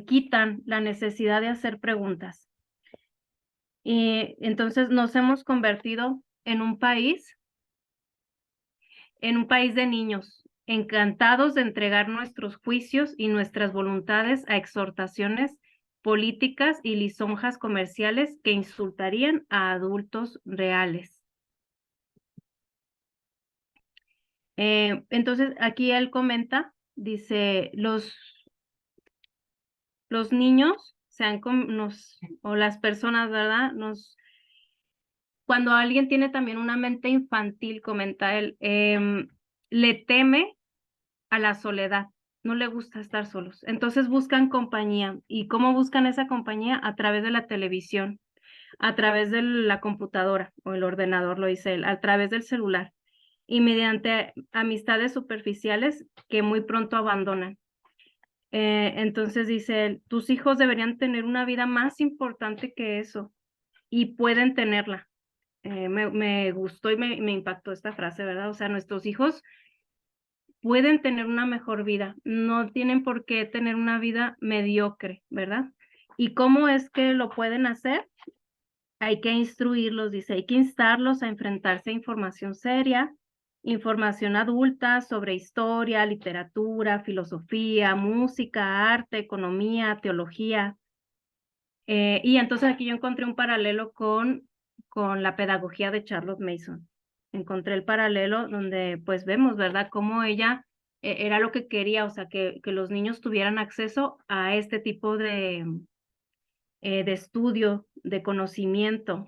quitan la necesidad de hacer preguntas. Y entonces nos hemos convertido en un país de niños, encantados de entregar nuestros juicios y nuestras voluntades a exhortaciones políticas y lisonjas comerciales que insultarían a adultos reales. Entonces, aquí él comenta, dice, los niños o las personas, ¿verdad? Cuando alguien tiene también una mente infantil, comenta él, le teme a la soledad, no le gusta estar solos. Entonces buscan compañía. ¿Y cómo buscan esa compañía? A través de la televisión, a través de la computadora o el ordenador, lo dice él, a través del celular y mediante amistades superficiales que muy pronto abandonan. Entonces dice él, tus hijos deberían tener una vida más importante que eso y pueden tenerla. Me gustó y me impactó esta frase, ¿verdad? O sea, nuestros hijos pueden tener una mejor vida, no tienen por qué tener una vida mediocre, ¿verdad? ¿Y cómo es que lo pueden hacer? Hay que instruirlos, dice, hay que instarlos a enfrentarse a información seria, información adulta sobre historia, literatura, filosofía, música, arte, economía, teología. Y entonces aquí yo encontré un paralelo con la pedagogía de Charlotte Mason. encontré el paralelo donde pues vemos, ¿verdad? Cómo ella era lo que quería, o sea, que los niños tuvieran acceso a este tipo de estudio, de conocimiento.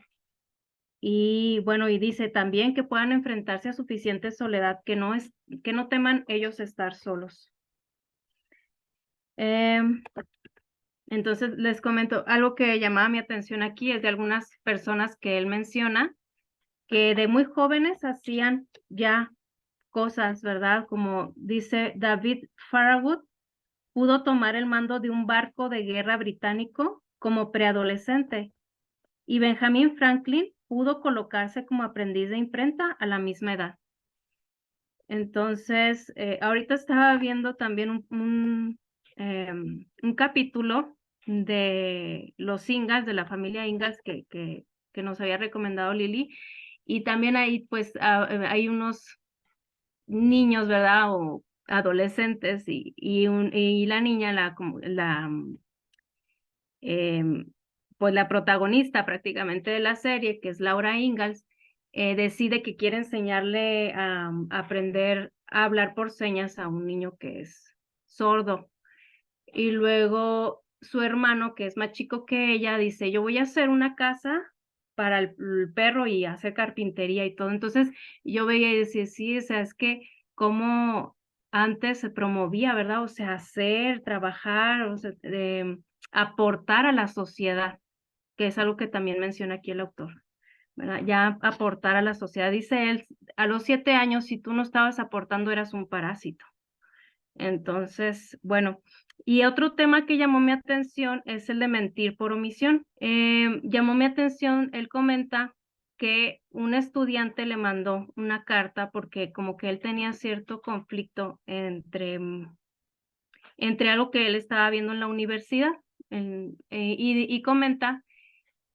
Y bueno, y dice también que puedan enfrentarse a suficiente soledad, que no teman ellos estar solos. Entonces les comento, algo que llamaba mi atención aquí es de algunas personas que él menciona, que de muy jóvenes hacían ya cosas, ¿verdad? Como dice David Farragut, pudo tomar el mando de un barco de guerra británico como preadolescente, y Benjamin Franklin pudo colocarse como aprendiz de imprenta a la misma edad. Entonces, ahorita estaba viendo también un capítulo de los Ingalls, de la familia Ingalls que nos había recomendado Lili, y también ahí pues hay unos niños, ¿verdad? O adolescentes y la niña, pues la protagonista prácticamente de la serie, que es Laura Ingalls, decide que quiere enseñarle a aprender a hablar por señas a un niño que es sordo. Y luego su hermano, que es más chico que ella, dice, yo voy a hacer una casa para el perro y hacer carpintería y todo. Entonces yo veía y decía, sí, o sea, es que como antes se promovía, ¿verdad? O sea, hacer, trabajar, o sea, aportar a la sociedad, que es algo que también menciona aquí el autor, ¿verdad? Ya aportar a la sociedad. Dice él, a los 7 años, si tú no estabas aportando, eras un parásito. Entonces, bueno, y otro tema que llamó mi atención es el de mentir por omisión. Llamó mi atención, él comenta que un estudiante le mandó una carta porque como que él tenía cierto conflicto entre algo que él estaba viendo en la universidad y comenta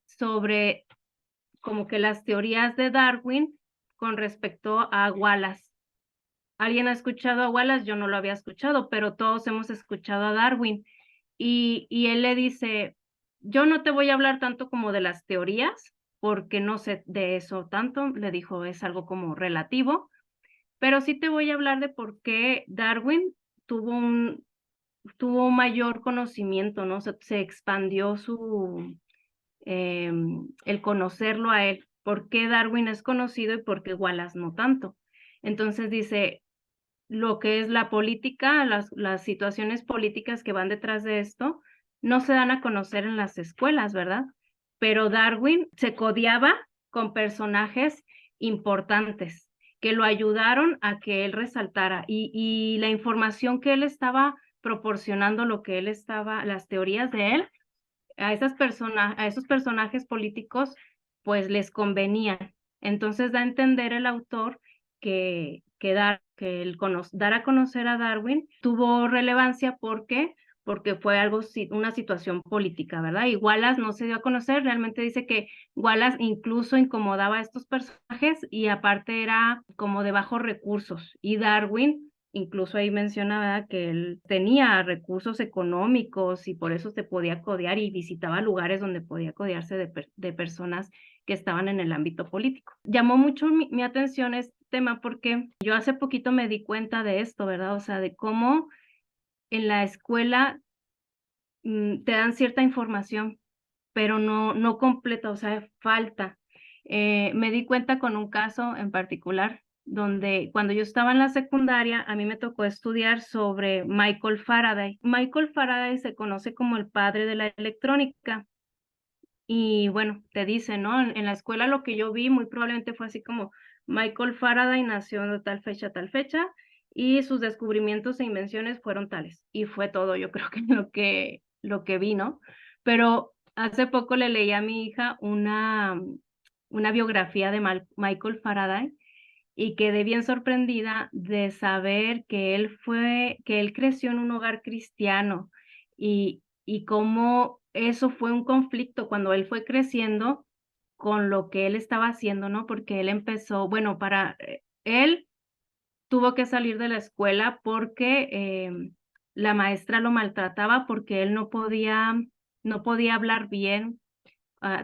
sobre como que las teorías de Darwin con respecto a Wallace. ¿Alguien ha escuchado a Wallace? Yo no lo había escuchado, pero todos hemos escuchado a Darwin. Y él le dice, yo no te voy a hablar tanto como de las teorías, porque no sé de eso tanto, le dijo, es algo como relativo, pero sí te voy a hablar de por qué Darwin tuvo un mayor conocimiento, ¿no? Se expandió el conocerlo a él, por qué Darwin es conocido y por qué Wallace no tanto. Entonces dice, lo que es la política, las situaciones políticas que van detrás de esto, no se dan a conocer en las escuelas, ¿verdad? Pero Darwin se codeaba con personajes importantes que lo ayudaron a que él resaltara y la información que él estaba proporcionando, las teorías de él, a esos personajes políticos, pues les convenían. Entonces da a entender el autor que dar a conocer a Darwin tuvo relevancia porque fue una situación política, ¿verdad? Y Wallace no se dio a conocer, realmente dice que Wallace incluso incomodaba a estos personajes y aparte era como de bajos recursos. Y Darwin incluso ahí menciona, ¿verdad?, que él tenía recursos económicos y por eso se podía codear y visitaba lugares donde podía codearse de personas que estaban en el ámbito político. Llamó mucho mi atención este tema porque yo hace poquito me di cuenta de esto, ¿verdad? O sea, de cómo en la escuela te dan cierta información, pero no completa, o sea, falta. Me di cuenta con un caso en particular donde cuando yo estaba en la secundaria, a mí me tocó estudiar sobre Michael Faraday. Michael Faraday se conoce como el padre de la electrónica. Y bueno, te dice, ¿no? En la escuela lo que yo vi muy probablemente fue así como Michael Faraday nació de tal fecha, y sus descubrimientos e invenciones fueron tales. Y fue todo, yo creo que lo que vi, ¿no? Pero hace poco le leí a mi hija una biografía de Michael Faraday y quedé bien sorprendida de saber que él creció en un hogar cristiano y cómo eso fue un conflicto cuando él fue creciendo con lo que él estaba haciendo, ¿no? Porque él empezó, bueno, él tuvo que salir de la escuela porque la maestra lo maltrataba porque él no podía hablar bien,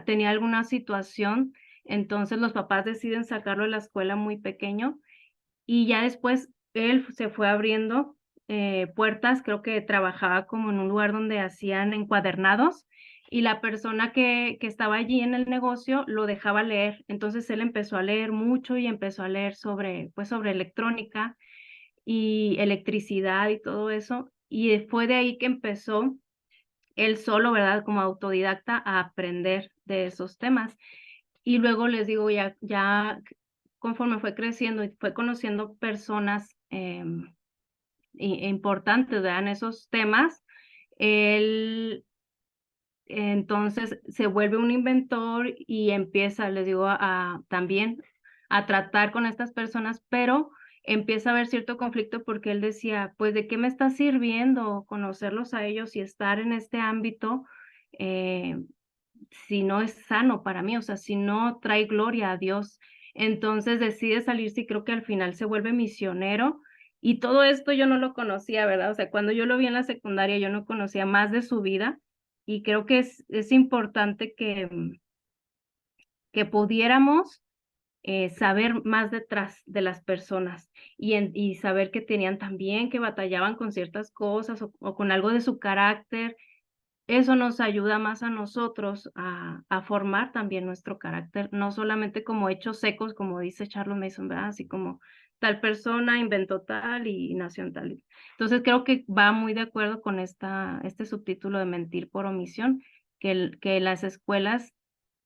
tenía alguna situación Entonces los papás deciden sacarlo de la escuela muy pequeño y ya después él se fue abriendo puertas. Creo que trabajaba como en un lugar donde hacían encuadernados y la persona que estaba allí en el negocio lo dejaba leer. Entonces él empezó a leer mucho y empezó a leer sobre, pues, sobre electrónica y electricidad y todo eso. Y fue de ahí que empezó él solo, ¿verdad? Como autodidacta a aprender de esos temas. Y luego les digo, ya conforme fue creciendo y fue conociendo personas importantes, ¿verdad? En esos temas, él entonces se vuelve un inventor y empieza, les digo, también a tratar con estas personas, pero empieza a haber cierto conflicto porque él decía, pues, ¿de qué me está sirviendo conocerlos a ellos y estar en este ámbito eh, si no es sano para mí? O sea, si no trae gloria a Dios. Entonces decide salirse y creo que al final se vuelve misionero. Y todo esto yo no lo conocía, ¿verdad? O sea, cuando yo lo vi en la secundaria, yo no conocía más de su vida y creo que es importante que pudiéramos saber más detrás de las personas y saber que tenían también, que batallaban con ciertas cosas o con algo de su carácter. Eso nos ayuda más a nosotros a formar también nuestro carácter, no solamente como hechos secos, como dice Charles Mason, ¿verdad? Así como tal persona inventó tal y nació en tal. Entonces creo que va muy de acuerdo con este subtítulo de mentir por omisión, que las escuelas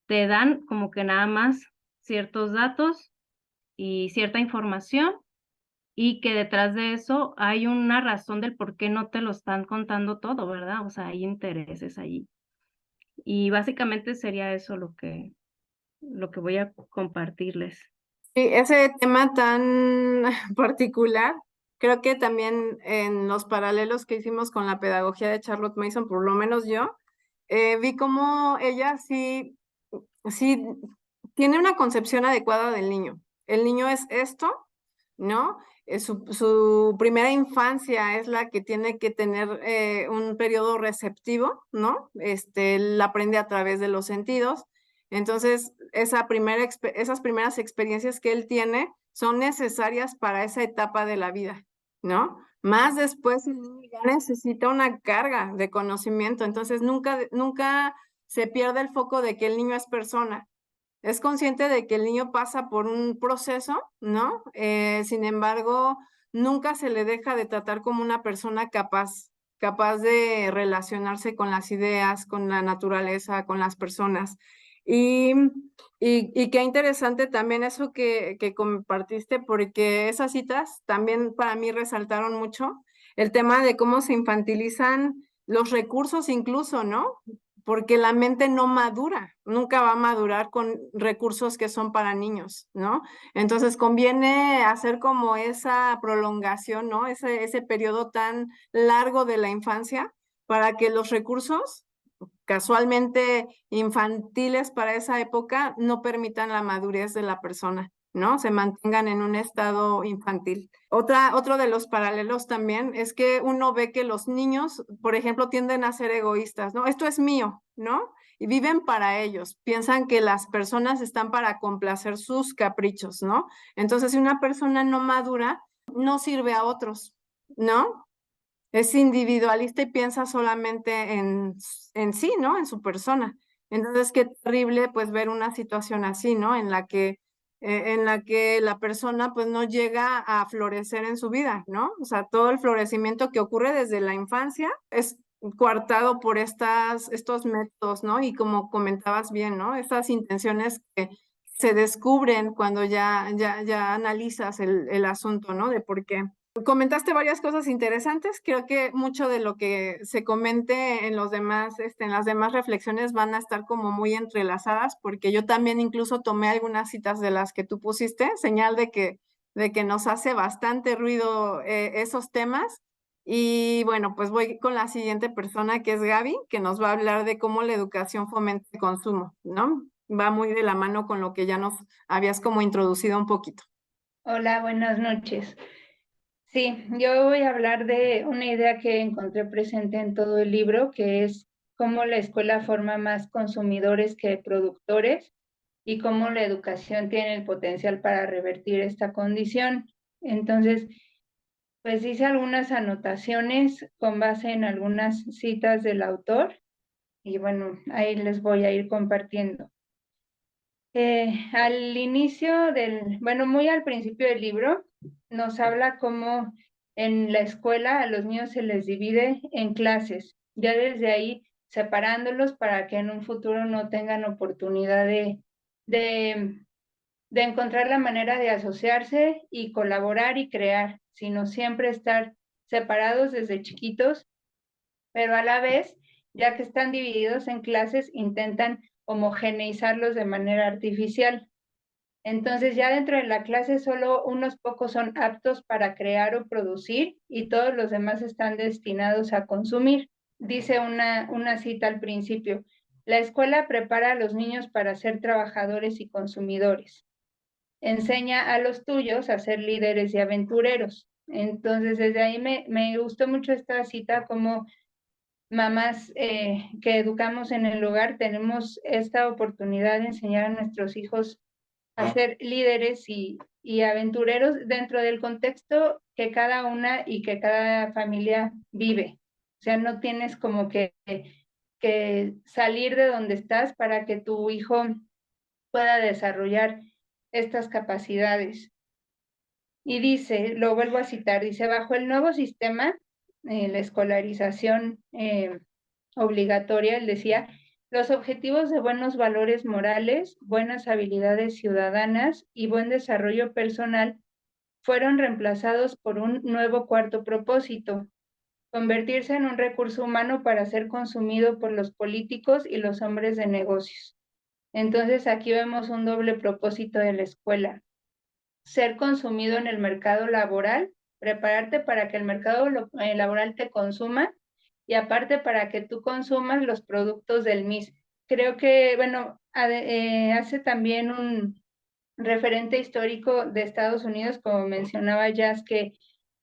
te dan como que nada más ciertos datos y cierta información y que detrás de eso hay una razón del por qué no te lo están contando todo, ¿verdad? O sea, hay intereses allí. Y básicamente sería eso lo que voy a compartirles. Sí, ese tema tan particular, creo que también en los paralelos que hicimos con la pedagogía de Charlotte Mason, por lo menos yo, vi cómo ella sí tiene una concepción adecuada del niño. El niño es esto, ¿no? Su primera infancia es la que tiene que tener un periodo receptivo, ¿no? Él aprende a través de los sentidos. Entonces, esas primeras experiencias que él tiene son necesarias para esa etapa de la vida, ¿no? Más después el niño ya necesita una carga de conocimiento, entonces nunca se pierde el foco de que el niño es persona. Es consciente de que el niño pasa por un proceso, ¿no? Sin embargo, nunca se le deja de tratar como una persona capaz de relacionarse con las ideas, con la naturaleza, con las personas. Y, y qué interesante también eso que compartiste, porque esas citas también para mí resaltaron mucho el tema de cómo se infantilizan los recursos incluso, ¿no? Porque la mente no madura, nunca va a madurar con recursos que son para niños, ¿no? Entonces conviene hacer como esa prolongación, ¿no? Ese periodo tan largo de la infancia para que los recursos casualmente infantiles para esa época no permitan la madurez de la persona, ¿no? Se mantengan en un estado infantil. Otro de los paralelos también es que uno ve que los niños, por ejemplo, tienden a ser egoístas, ¿no? Esto es mío, ¿no? Y viven para ellos, piensan que las personas están para complacer sus caprichos, ¿no? Entonces, si una persona no madura, no sirve a otros, ¿no? Es individualista y piensa solamente en sí, ¿no? En su persona. Entonces, qué terrible pues ver una situación así, ¿no? En la que la persona pues no llega a florecer en su vida, ¿no? O sea, todo el florecimiento que ocurre desde la infancia es coartado por estos métodos, ¿no? Y como comentabas bien, ¿no? Estas intenciones que se descubren cuando ya analizas el asunto, ¿no? De por qué. Comentaste varias cosas interesantes. Creo que mucho de lo que se comente en los demás, en las demás reflexiones van a estar como muy entrelazadas, porque yo también incluso tomé algunas citas de las que tú pusiste, señal de que nos hace bastante ruido esos temas. Y bueno, pues voy con la siguiente persona, que es Gaby, que nos va a hablar de cómo la educación fomenta el consumo, ¿no? Va muy de la mano con lo que ya nos habías como introducido un poquito. Hola, buenas noches. Sí, yo voy a hablar de una idea que encontré presente en todo el libro, que es cómo la escuela forma más consumidores que productores. y cómo la educación tiene el potencial para revertir esta condición. Entonces, pues hice algunas anotaciones con base en algunas citas del autor y bueno, ahí les voy a ir compartiendo. Al inicio bueno, muy al principio del libro, nos habla cómo en la escuela a los niños se les divide en clases, ya desde ahí separándolos para que en un futuro no tengan oportunidad de, de encontrar la manera de asociarse y colaborar y crear, sino siempre estar separados desde chiquitos, pero a la vez, ya que están divididos en clases, intentan homogeneizarlos de manera artificial. Entonces ya dentro de la clase solo unos pocos son aptos para crear o producir y todos los demás están destinados a consumir. Dice una cita al principio: la escuela prepara a los niños para ser trabajadores y consumidores. Enseña a los tuyos a ser líderes y aventureros. Entonces desde ahí me gustó mucho esta cita, como mamás que educamos en el hogar tenemos esta oportunidad de enseñar a nuestros hijos a ser líderes y aventureros dentro del contexto que cada una y que cada familia vive. O sea, no tienes como que salir de donde estás para que tu hijo pueda desarrollar estas capacidades. Y dice, lo vuelvo a citar, dice: bajo el nuevo sistema, la escolarización obligatoria, él decía, los objetivos de buenos valores morales, buenas habilidades ciudadanas y buen desarrollo personal fueron reemplazados por un nuevo cuarto propósito: convertirse en un recurso humano para ser consumido por los políticos y los hombres de negocios. Entonces aquí vemos un doble propósito de la escuela: ser consumido en el mercado laboral, prepararte para que el mercado laboral te consuma, y aparte para que tú consumas los productos del mismo. Creo que, bueno, hace también un referente histórico de Estados Unidos, como mencionaba Jazz, que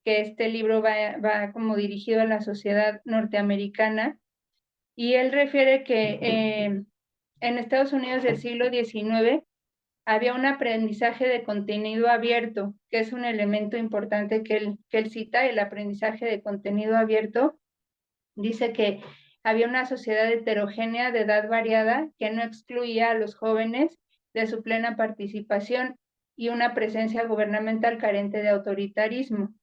este libro va como dirigido a la sociedad norteamericana, y él refiere que en Estados Unidos del siglo XIX había un aprendizaje de contenido abierto, que es un elemento importante que él cita. El aprendizaje de contenido abierto dice que había una sociedad heterogénea de edad variada que no excluía a los jóvenes de su plena participación y una presencia gubernamental carente de autoritarismo.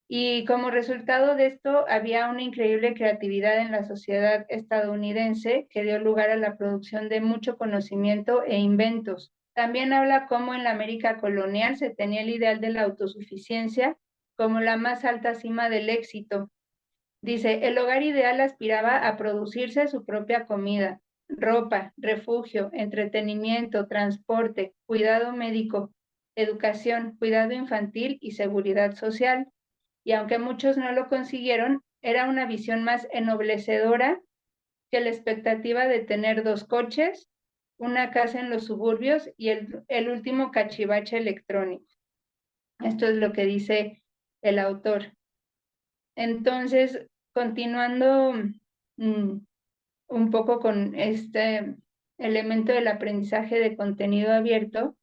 Y como resultado de esto, había una increíble creatividad en la sociedad estadounidense que dio lugar a la producción de mucho conocimiento e inventos. También habla cómo en la América colonial se tenía el ideal de la autosuficiencia como la más alta cima del éxito. Dice, el hogar ideal aspiraba a producirse su propia comida, ropa, refugio, entretenimiento, transporte, cuidado médico, educación, cuidado infantil y seguridad social. Y aunque muchos no lo consiguieron, era una visión más ennoblecedora que la expectativa de tener 2 coches, una casa en los suburbios y el último cachivache electrónico. Esto es lo que dice el autor. Entonces, continuando un poco con este elemento del aprendizaje de contenido abierto,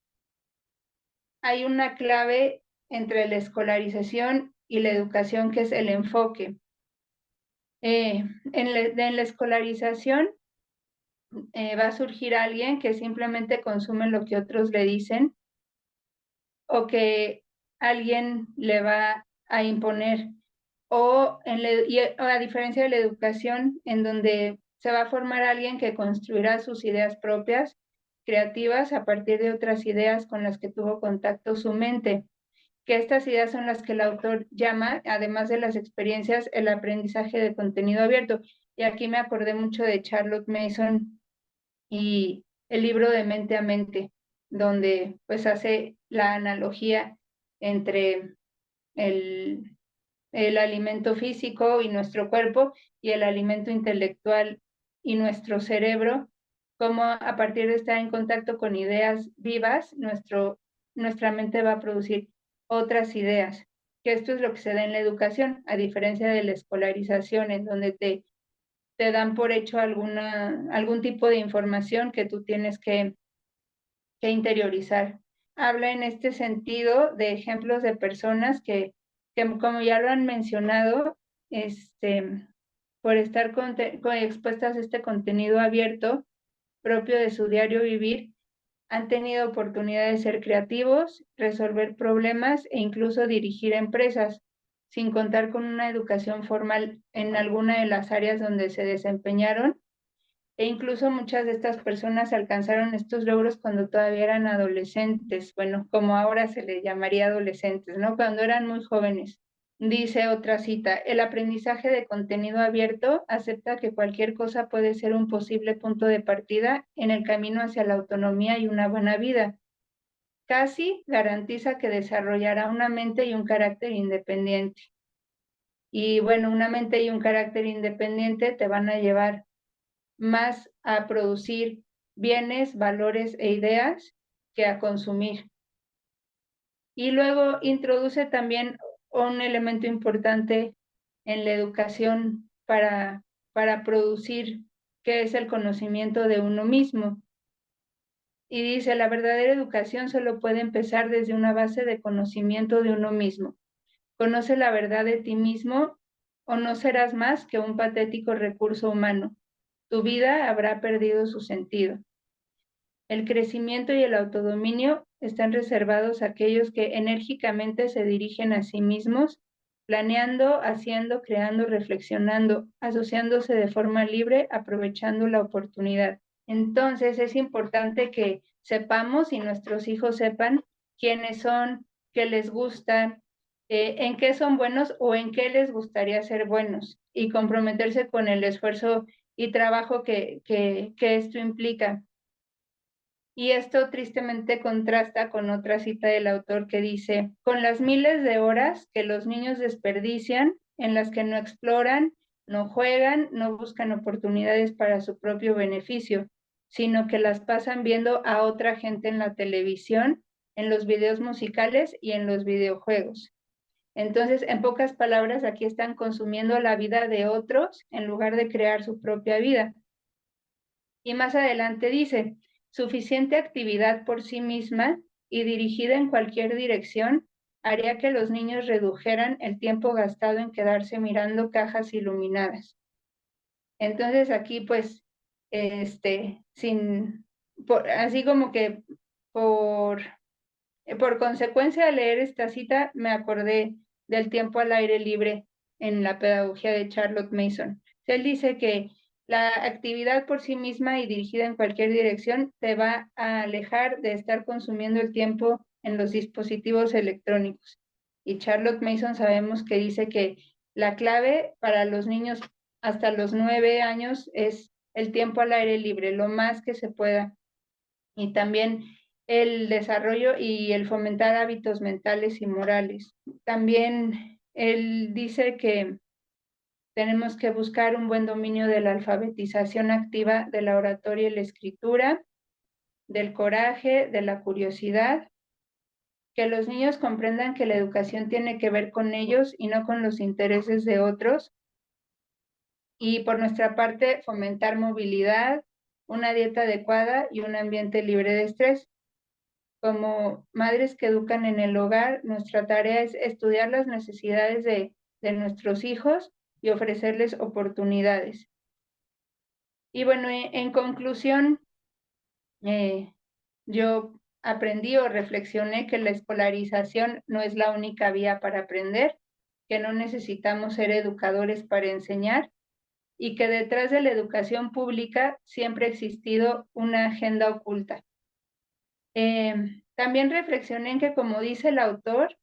hay una clave entre la escolarización y la educación, que es el enfoque. En la escolarización va a surgir alguien que simplemente consume lo que otros le dicen, o que alguien le va a imponer, o a diferencia de la educación, en donde se va a formar alguien que construirá sus ideas propias, creativas, a partir de otras ideas con las que tuvo contacto su mente, que estas ideas son las que el autor llama, además de las experiencias, el aprendizaje de contenido abierto. Y aquí me acordé mucho de Charlotte Mason y el libro de Mente a Mente, donde pues hace la analogía entre el alimento físico y nuestro cuerpo y el alimento intelectual y nuestro cerebro, como a partir de estar en contacto con ideas vivas, nuestra mente va a producir otras ideas, que esto es lo que se da en la educación, a diferencia de la escolarización, en donde te dan por hecho algún tipo de información que tú tienes que que interiorizar. Habla en este sentido de ejemplos de personas que como ya lo han mencionado, por estar expuestas a este contenido abierto propio de su diario vivir, han tenido oportunidad de ser creativos, resolver problemas e incluso dirigir empresas, sin contar con una educación formal en alguna de las áreas donde se desempeñaron. E incluso muchas de estas personas alcanzaron estos logros cuando todavía eran adolescentes, bueno, como ahora se les llamaría adolescentes, ¿no? Cuando eran muy jóvenes. Dice otra cita, el aprendizaje de contenido abierto acepta que cualquier cosa puede ser un posible punto de partida en el camino hacia la autonomía y una buena vida. Casi garantiza que desarrollará una mente y un carácter independiente. Y bueno, una mente y un carácter independiente te van a llevar más a producir bienes, valores e ideas que a consumir. Y luego introduce también un elemento importante en la educación para producir, que es el conocimiento de uno mismo. Y dice, la verdadera educación solo puede empezar desde una base de conocimiento de uno mismo. Conoce la verdad de ti mismo o no serás más que un patético recurso humano. Tu vida habrá perdido su sentido. El crecimiento y el autodominio están reservados a aquellos que enérgicamente se dirigen a sí mismos, planeando, haciendo, creando, reflexionando, asociándose de forma libre, aprovechando la oportunidad. Entonces es importante que sepamos y nuestros hijos sepan quiénes son, qué les gusta, en qué son buenos o en qué les gustaría ser buenos y comprometerse con el esfuerzo y trabajo que esto implica. Y esto tristemente contrasta con otra cita del autor que dice, con las miles de horas que los niños desperdician, en las que no exploran, no juegan, no buscan oportunidades para su propio beneficio, sino que las pasan viendo a otra gente en la televisión, en los videos musicales y en los videojuegos. Entonces, en pocas palabras, aquí están consumiendo la vida de otros en lugar de crear su propia vida. Y más adelante dice, suficiente actividad por sí misma y dirigida en cualquier dirección haría que los niños redujeran el tiempo gastado en quedarse mirando cajas iluminadas. Entonces aquí pues, así como que por consecuencia de leer esta cita me acordé del tiempo al aire libre en la pedagogía de Charlotte Mason. Él dice que la actividad por sí misma y dirigida en cualquier dirección te va a alejar de estar consumiendo el tiempo en los dispositivos electrónicos. Y Charlotte Mason sabemos que dice que la clave para los niños hasta los 9 años es el tiempo al aire libre, lo más que se pueda. Y también el desarrollo y el fomentar hábitos mentales y morales. También él dice que tenemos que buscar un buen dominio de la alfabetización activa de la oratoria y la escritura, del coraje, de la curiosidad, que los niños comprendan que la educación tiene que ver con ellos y no con los intereses de otros. Y por nuestra parte, fomentar movilidad, una dieta adecuada y un ambiente libre de estrés. Como madres que educan en el hogar, nuestra tarea es estudiar las necesidades de nuestros hijos y ofrecerles oportunidades. Y bueno, en conclusión, yo aprendí o reflexioné que la escolarización no es la única vía para aprender, que no necesitamos ser educadores para enseñar y que detrás de la educación pública siempre ha existido una agenda oculta. También reflexioné en que, como dice el autor,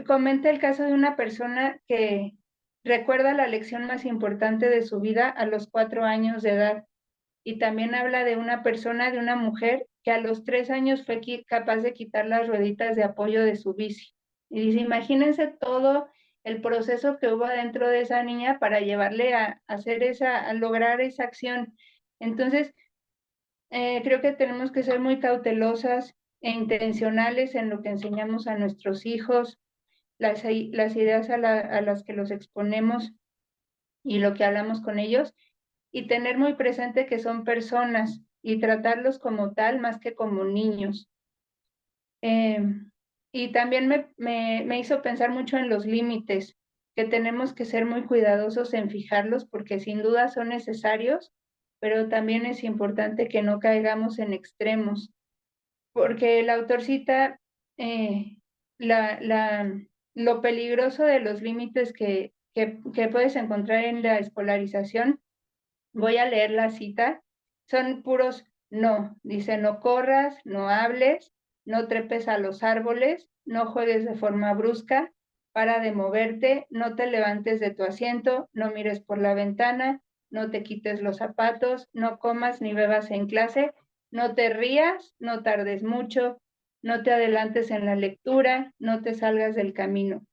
comenta el caso de una persona que recuerda la lección más importante de su vida a los 4 años de edad. Y también habla de una persona, de una mujer, que a los 3 años fue capaz de quitar las rueditas de apoyo de su bici. Y dice, imagínense todo el proceso que hubo dentro de esa niña para llevarle a lograr esa acción. Entonces, creo que tenemos que ser muy cautelosas e intencionales en lo que enseñamos a nuestros hijos, las ideas a las que los exponemos y lo que hablamos con ellos, y tener muy presente que son personas y tratarlos como tal más que como niños. Y también me hizo pensar mucho en los límites, que tenemos que ser muy cuidadosos en fijarlos porque sin duda son necesarios, pero también es importante que no caigamos en extremos, porque el autor cita lo peligroso de los límites que puedes encontrar en la escolarización. Voy a leer la cita. Son puros no. Dice, no corras, no hables, no trepes a los árboles, no juegues de forma brusca, para de moverte, no te levantes de tu asiento, no mires por la ventana, no te quites los zapatos, no comas ni bebas en clase, no te rías, no tardes mucho, no te adelantes en la lectura, no te salgas del camino.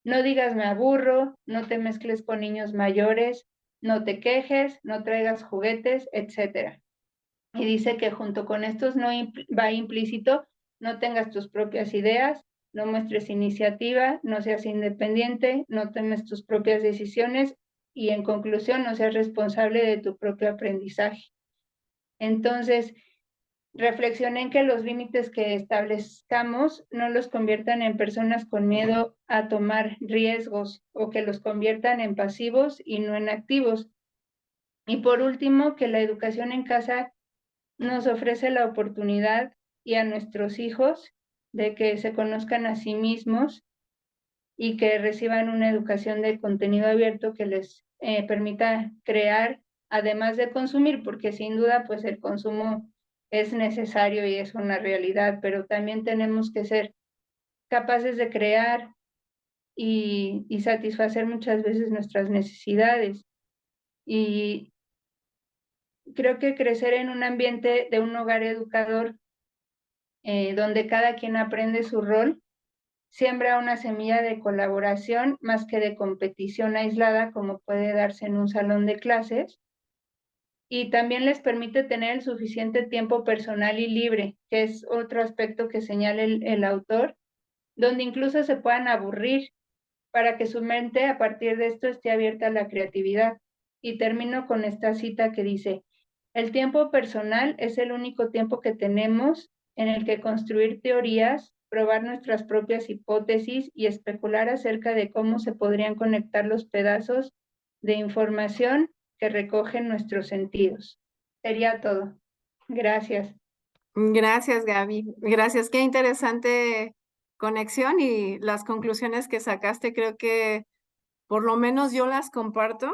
No digas me aburro, no te mezcles con niños mayores, no te quejes, no traigas juguetes, etc. Y dice que junto con estos no va implícito, no tengas tus propias ideas, no muestres iniciativa, no seas independiente, no tomes tus propias decisiones y en conclusión no seas responsable de tu propio aprendizaje. Entonces, reflexioné en que los límites que establezcamos no los conviertan en personas con miedo a tomar riesgos o que los conviertan en pasivos y no en activos. Y por último, que la educación en casa nos ofrece la oportunidad y a nuestros hijos de que se conozcan a sí mismos y que reciban una educación de contenido abierto que les permita crear, además de consumir, porque sin duda pues el consumo es necesario y es una realidad, pero también tenemos que ser capaces de crear y satisfacer muchas veces nuestras necesidades. Y creo que crecer en un ambiente de un hogar educador donde cada quien aprende su rol, siembra una semilla de colaboración más que de competición aislada como puede darse en un salón de clases, y también les permite tener el suficiente tiempo personal y libre, que es otro aspecto que señala el autor, donde incluso se puedan aburrir para que su mente a partir de esto esté abierta a la creatividad. Y termino con esta cita que dice, el tiempo personal es el único tiempo que tenemos en el que construir teorías, probar nuestras propias hipótesis y especular acerca de cómo se podrían conectar los pedazos de información que recogen nuestros sentidos. Sería todo. Gracias. Gracias, Gaby. Gracias. Qué interesante conexión y las conclusiones que sacaste, creo que por lo menos yo las comparto.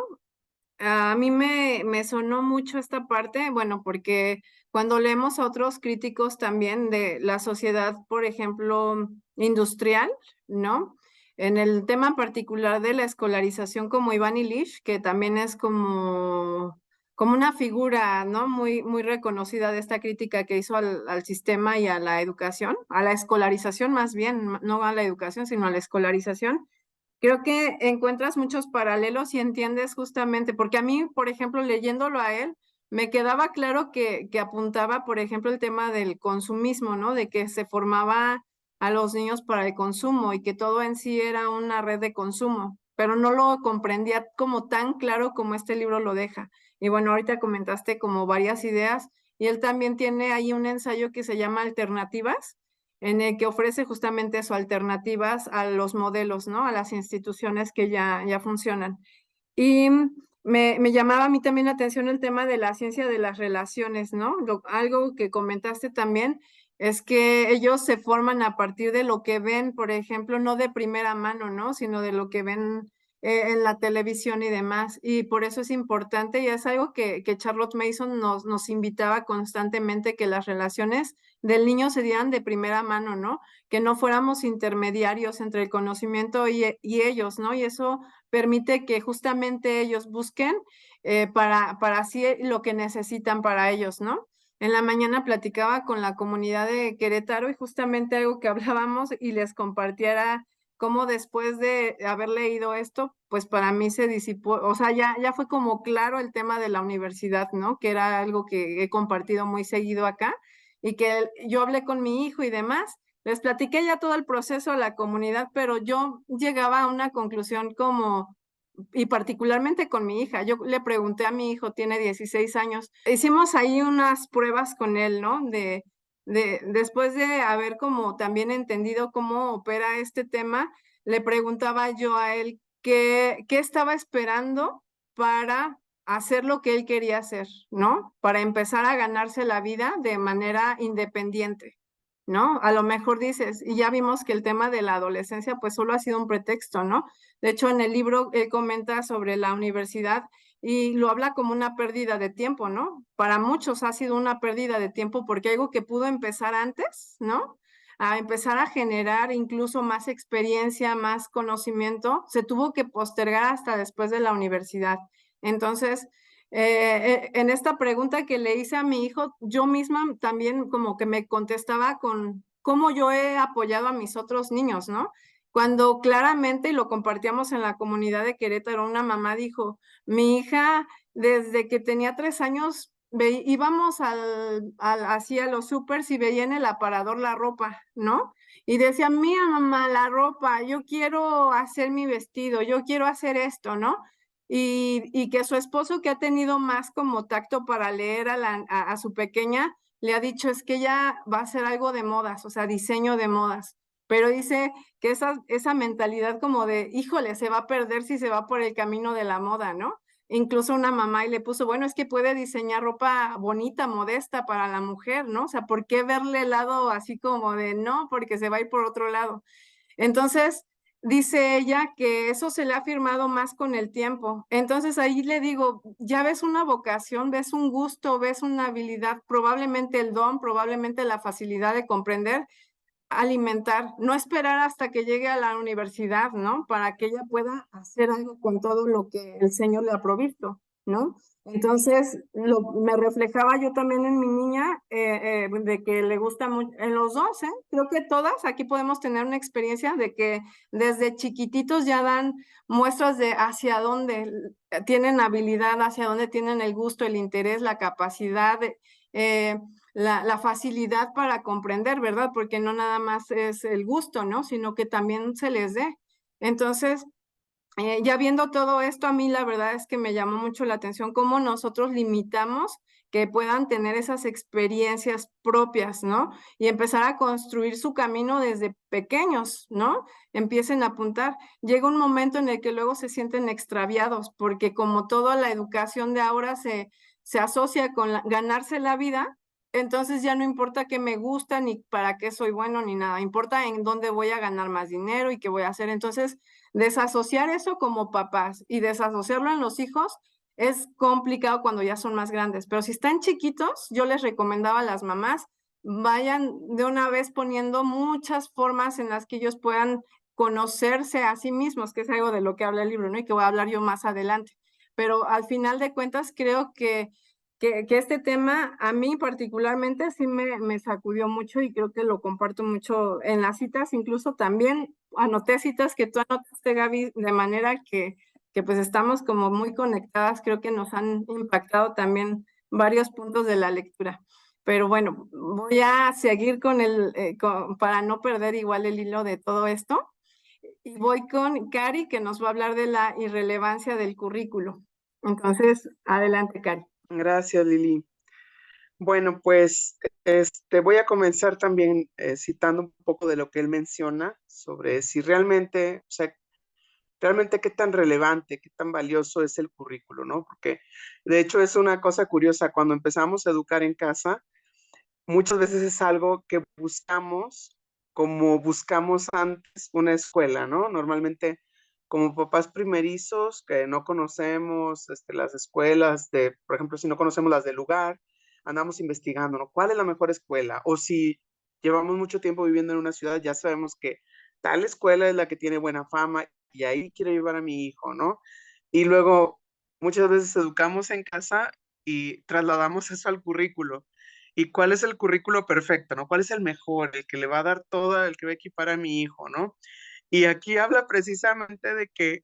A mí me sonó mucho esta parte, bueno, porque cuando leemos a otros críticos también de la sociedad, por ejemplo, industrial, ¿no? En el tema particular de la escolarización como Iván Illich, que también es como una figura, ¿no? Muy reconocida de esta crítica que hizo al sistema y a la educación, a la escolarización más bien, no a la educación, sino a la escolarización. Creo que encuentras muchos paralelos y entiendes justamente, porque a mí, por ejemplo, leyéndolo a él, me quedaba claro que apuntaba, por ejemplo, el tema del consumismo, ¿no? De que se formaba a los niños para el consumo y que todo en sí era una red de consumo, pero no lo comprendía como tan claro como este libro lo deja. Y bueno, ahorita comentaste como varias ideas y él también tiene ahí un ensayo que se llama Alternativas, en el que ofrece justamente eso, alternativas a los modelos, ¿no? A las instituciones que ya funcionan. Y me llamaba a mí también la atención el tema de la ciencia de las relaciones, ¿no? Algo que comentaste también es que ellos se forman a partir de lo que ven, por ejemplo, no de primera mano, ¿no? Sino de lo que ven en la televisión y demás. Y por eso es importante y es algo que Charlotte Mason nos invitaba constantemente, que las relaciones del niño se dieran de primera mano, ¿no? Que no fuéramos intermediarios entre el conocimiento y ellos, ¿no? Y eso permite que justamente ellos busquen para así lo que necesitan para ellos, ¿no? En la mañana platicaba con la comunidad de Querétaro y justamente algo que hablábamos y les compartiera cómo después de haber leído esto, pues para mí se disipó, o sea, ya fue como claro el tema de la universidad, ¿no? Que era algo que he compartido muy seguido acá y que yo hablé con mi hijo y demás. Les platiqué ya todo el proceso a la comunidad, pero yo llegaba a una conclusión como y particularmente con mi hija. Yo le pregunté a mi hijo, tiene 16 años, hicimos ahí unas pruebas con él, ¿no? Después de haber como también entendido cómo opera este tema, le preguntaba yo a él qué estaba esperando para hacer lo que él quería hacer, ¿no? Para empezar a ganarse la vida de manera independiente, ¿no? A lo mejor dices, y ya vimos que el tema de la adolescencia pues solo ha sido un pretexto, ¿no? De hecho, en el libro él comenta sobre la universidad y lo habla como una pérdida de tiempo, ¿no? Para muchos ha sido una pérdida de tiempo porque algo que pudo empezar antes, ¿no? A empezar a generar incluso más experiencia, más conocimiento, se tuvo que postergar hasta después de la universidad. Entonces, en esta pregunta que le hice a mi hijo, yo misma también como que me contestaba con cómo yo he apoyado a mis otros niños, ¿no? Cuando claramente, y lo compartíamos en la comunidad de Querétaro, una mamá dijo, mi hija desde que tenía 3 años íbamos así a los supers y veía en el aparador la ropa, ¿no? Y decía, mira mamá, la ropa, yo quiero hacer mi vestido, yo quiero hacer esto, ¿no? Y que su esposo, que ha tenido más como tacto para leer a su pequeña, le ha dicho, es que ella va a hacer algo de modas, o sea, diseño de modas. Pero dice que esa mentalidad como de, híjole, se va a perder si se va por el camino de la moda, ¿no? Incluso una mamá y le puso, bueno, es que puede diseñar ropa bonita, modesta para la mujer, ¿no? O sea, ¿por qué verle el lado así como de no? Porque se va a ir por otro lado. Entonces, dice ella que eso se le ha firmado más con el tiempo. Entonces ahí le digo, ya ves una vocación, ves un gusto, ves una habilidad, probablemente el don, probablemente la facilidad de comprender, alimentar, no esperar hasta que llegue a la universidad, ¿no? Para que ella pueda hacer algo con todo lo que el Señor le ha provisto, ¿no? Entonces, me reflejaba yo también en mi niña, de que le gusta mucho, en los dos, ¿eh? Creo que todas aquí podemos tener una experiencia de que desde chiquititos ya dan muestras de hacia dónde tienen habilidad, hacia dónde tienen el gusto, el interés, la capacidad, la facilidad para comprender, ¿verdad? Porque no nada más es el gusto, ¿no? Sino que también se les dé. Entonces, ya viendo todo esto, a mí la verdad es que me llamó mucho la atención cómo nosotros limitamos que puedan tener esas experiencias propias, ¿no? Y empezar a construir su camino desde pequeños, ¿no? Empiecen a apuntar. Llega un momento en el que luego se sienten extraviados, porque como toda la educación de ahora se asocia con ganarse la vida, entonces ya no importa qué me gusta, ni para qué soy bueno, ni nada. Importa en dónde voy a ganar más dinero y qué voy a hacer. Entonces, desasociar eso como papás y desasociarlo en los hijos es complicado cuando ya son más grandes, pero si están chiquitos, yo les recomendaba a las mamás, vayan de una vez poniendo muchas formas en las que ellos puedan conocerse a sí mismos, que es algo de lo que habla el libro, ¿no? Y que voy a hablar yo más adelante. Pero al final de cuentas, creo que este tema a mí particularmente sí me sacudió mucho y creo que lo comparto mucho en las citas, incluso también anoté citas que tú anotaste, Gaby, de manera que pues estamos como muy conectadas, creo que nos han impactado también varios puntos de la lectura. Pero bueno, voy a seguir para no perder igual el hilo de todo esto. Y voy con Cari, que nos va a hablar de la irrelevancia del currículo. Entonces, adelante, Cari. Gracias, Lili. Bueno, pues voy a comenzar también citando un poco de lo que él menciona sobre si realmente, o sea, realmente qué tan relevante, qué tan valioso es el currículo, ¿no? Porque de hecho es una cosa curiosa, cuando empezamos a educar en casa, muchas veces es algo que buscamos como buscamos antes una escuela, ¿no? Normalmente como papás primerizos que no conocemos las escuelas por ejemplo, si no conocemos las del lugar, andamos investigando, ¿no? ¿Cuál es la mejor escuela? O si llevamos mucho tiempo viviendo en una ciudad, ya sabemos que tal escuela es la que tiene buena fama y ahí quiero llevar a mi hijo, ¿no? Y luego muchas veces educamos en casa y trasladamos eso al currículo. ¿Y cuál es el currículo perfecto, no? ¿Cuál es el mejor, el que le va a dar todo, el que va a equipar a mi hijo, no? Y aquí habla precisamente de que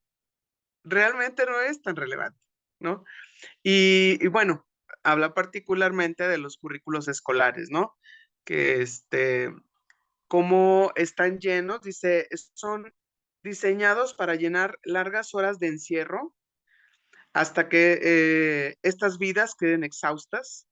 realmente no es tan relevante, ¿no? Y bueno, habla particularmente de los currículos escolares, ¿no? Que cómo están llenos, dice, son diseñados para llenar largas horas de encierro hasta que estas vidas queden exhaustas,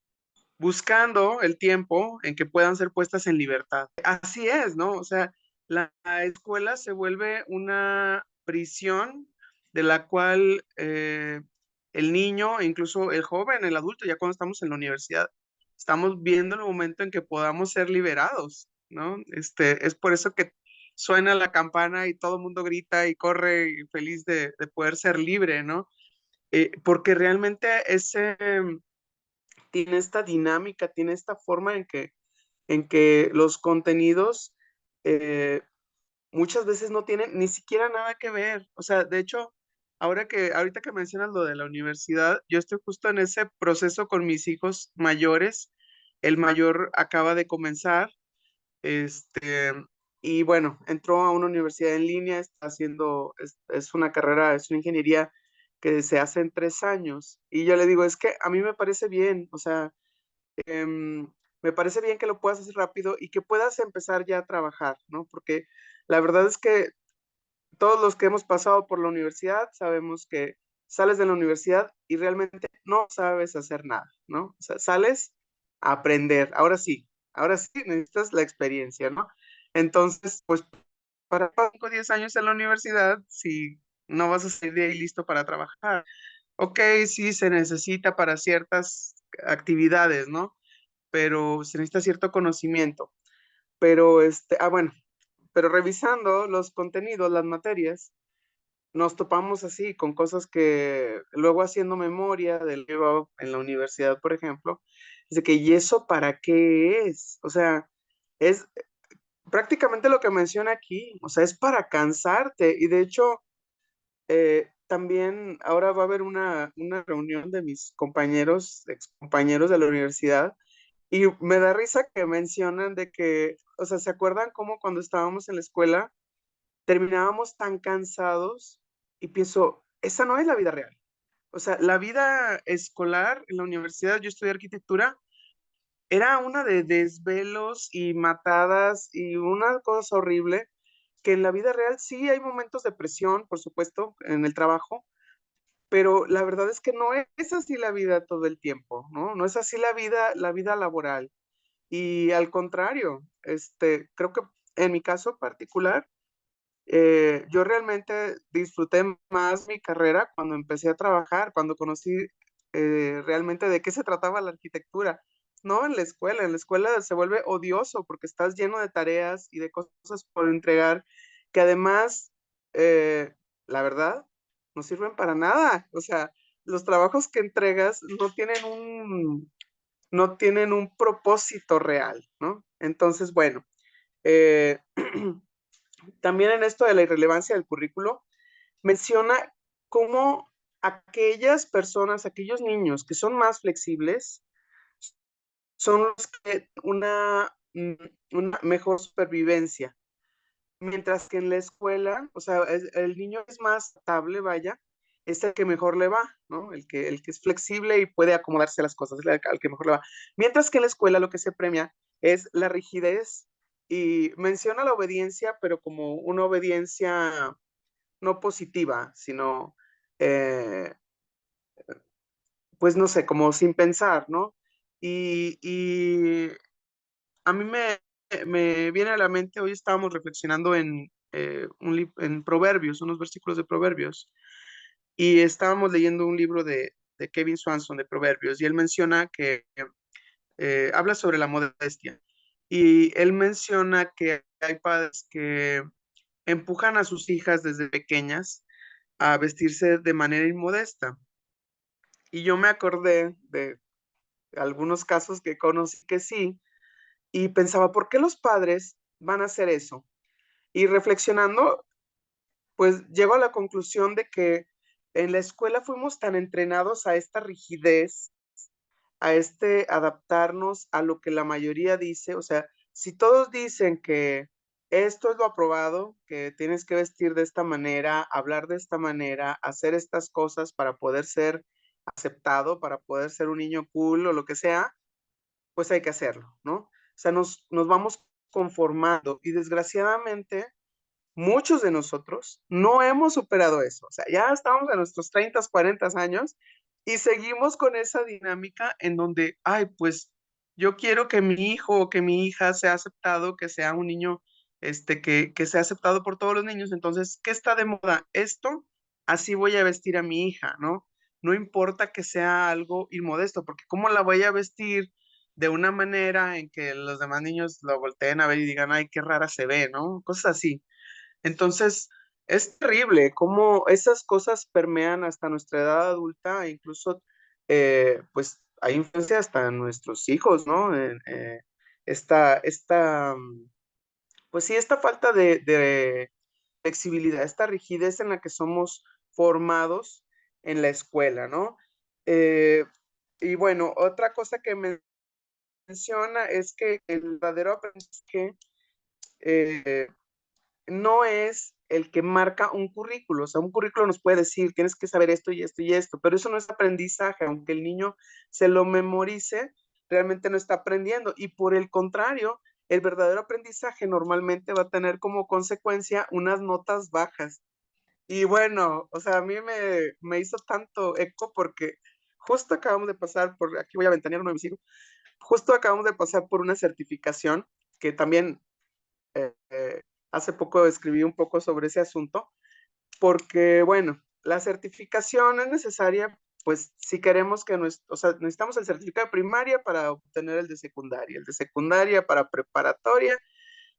buscando el tiempo en que puedan ser puestas en libertad. Así es, ¿no? O sea, la escuela se vuelve una prisión de la cual el niño, e incluso el joven, el adulto, ya cuando estamos en la universidad, estamos viendo el momento en que podamos ser liberados, ¿no? Es por eso que suena la campana y todo el mundo grita y corre y feliz de poder ser libre, ¿no? Porque realmente tiene esta dinámica, tiene esta forma en que los contenidos muchas veces no tienen ni siquiera nada que ver. O sea, de hecho, ahorita que mencionas lo de la universidad, yo estoy justo en ese proceso con mis hijos mayores. El mayor acaba de comenzar, este, y bueno, entró a una universidad en línea, está haciendo, es una carrera, es una ingeniería que se hace en 3 años. Y yo le digo, es que a mí me parece bien, o sea, me parece bien que lo puedas hacer rápido y que puedas empezar ya a trabajar, ¿no? Porque la verdad es que todos los que hemos pasado por la universidad sabemos que sales de la universidad y realmente no sabes hacer nada, ¿no? O sea, sales a aprender. Ahora sí necesitas la experiencia, ¿no? Entonces, pues para 5 o 10 años en la universidad, si no vas a salir de ahí listo para trabajar. Ok, sí, se necesita para ciertas actividades, ¿no? Pero se necesita cierto conocimiento. Pero bueno, pero revisando los contenidos, las materias, nos topamos así con cosas que luego haciendo memoria del que iba en la universidad, por ejemplo, es de que, ¿y eso para qué es? O sea, es prácticamente lo que menciona aquí, o sea, es para cansarte. Y de hecho, también ahora va a haber una reunión de mis compañeros, ex compañeros de la universidad, y me da risa que mencionan de que, o sea, ¿se acuerdan cómo cuando estábamos en la escuela terminábamos tan cansados? Y pienso, esa no es la vida real. O sea, la vida escolar en la universidad, yo estudié arquitectura, era una de desvelos y matadas y una cosa horrible, que en la vida real sí hay momentos de presión, por supuesto, en el trabajo, pero la verdad es que no es así la vida todo el tiempo, ¿no? No es así la vida laboral. Y al contrario, creo que en mi caso particular, yo realmente disfruté más mi carrera cuando empecé a trabajar, cuando conocí realmente de qué se trataba la arquitectura. No en la escuela se vuelve odioso porque estás lleno de tareas y de cosas por entregar que además, la verdad, no sirven para nada. O sea, los trabajos que entregas no tienen un propósito real, ¿no? Entonces, bueno, eh, también en esto de la irrelevancia del currículo, menciona cómo aquellas personas, aquellos niños que son más flexibles, son los que una mejor supervivencia, mientras que en la escuela, o sea, el niño es más estable, vaya, es el que mejor le va, ¿no? El que es flexible y puede acomodarse a las cosas, es el que mejor le va. Mientras que en la escuela lo que se premia es la rigidez y menciona la obediencia, pero como una obediencia no positiva, sino, pues no sé, como sin pensar, ¿no? Y a mí me viene a la mente, hoy estábamos reflexionando en Proverbios, unos versículos de Proverbios, y estábamos leyendo un libro de Kevin Swanson de Proverbios, y él menciona que habla sobre la modestia, y él menciona que hay padres que empujan a sus hijas desde pequeñas a vestirse de manera inmodesta. Y yo me acordé de algunos casos que conocí que sí, y pensaba, ¿por qué los padres van a hacer eso? Y reflexionando, pues llego a la conclusión de que en la escuela fuimos tan entrenados a esta rigidez, a adaptarnos a lo que la mayoría dice, o sea, si todos dicen que esto es lo aprobado, que tienes que vestir de esta manera, hablar de esta manera, hacer estas cosas para poder ser aceptado, para poder ser un niño cool o lo que sea, pues hay que hacerlo, ¿no? O sea, nos vamos conformando y desgraciadamente muchos de nosotros no hemos superado eso. O sea, ya estamos en nuestros 30, 40 años y seguimos con esa dinámica en donde, ay, pues yo quiero que mi hijo o que mi hija sea aceptado, que sea un niño, que sea aceptado por todos los niños. Entonces, ¿qué está de moda? Esto, así voy a vestir a mi hija, ¿no? No importa que sea algo inmodesto, porque ¿cómo la voy a vestir de una manera en que los demás niños lo volteen a ver y digan, ay, qué rara se ve, ¿no? Cosas así. Entonces, es terrible cómo esas cosas permean hasta nuestra edad adulta, e incluso, pues, hay influencia hasta en nuestros hijos, ¿no? Esta, pues sí, esta falta de flexibilidad, esta rigidez en la que somos formados en la escuela, ¿no? Eh, y bueno, otra cosa que menciona es que el verdadero aprendizaje no es el que marca un currículo. O sea, un currículo nos puede decir, tienes que saber esto y esto y esto, pero eso no es aprendizaje. Aunque el niño se lo memorice, realmente no está aprendiendo. Y por el contrario, el verdadero aprendizaje normalmente va a tener como consecuencia unas notas bajas. Y bueno, o sea, a mí me hizo tanto eco porque justo acabamos de pasar por, aquí voy a ventanear uno de mis hijos, justo acabamos de pasar por una certificación que también hace poco escribí un poco sobre ese asunto, porque, bueno, la certificación es necesaria, pues, si queremos que o sea, necesitamos el certificado de primaria para obtener el de secundaria para preparatoria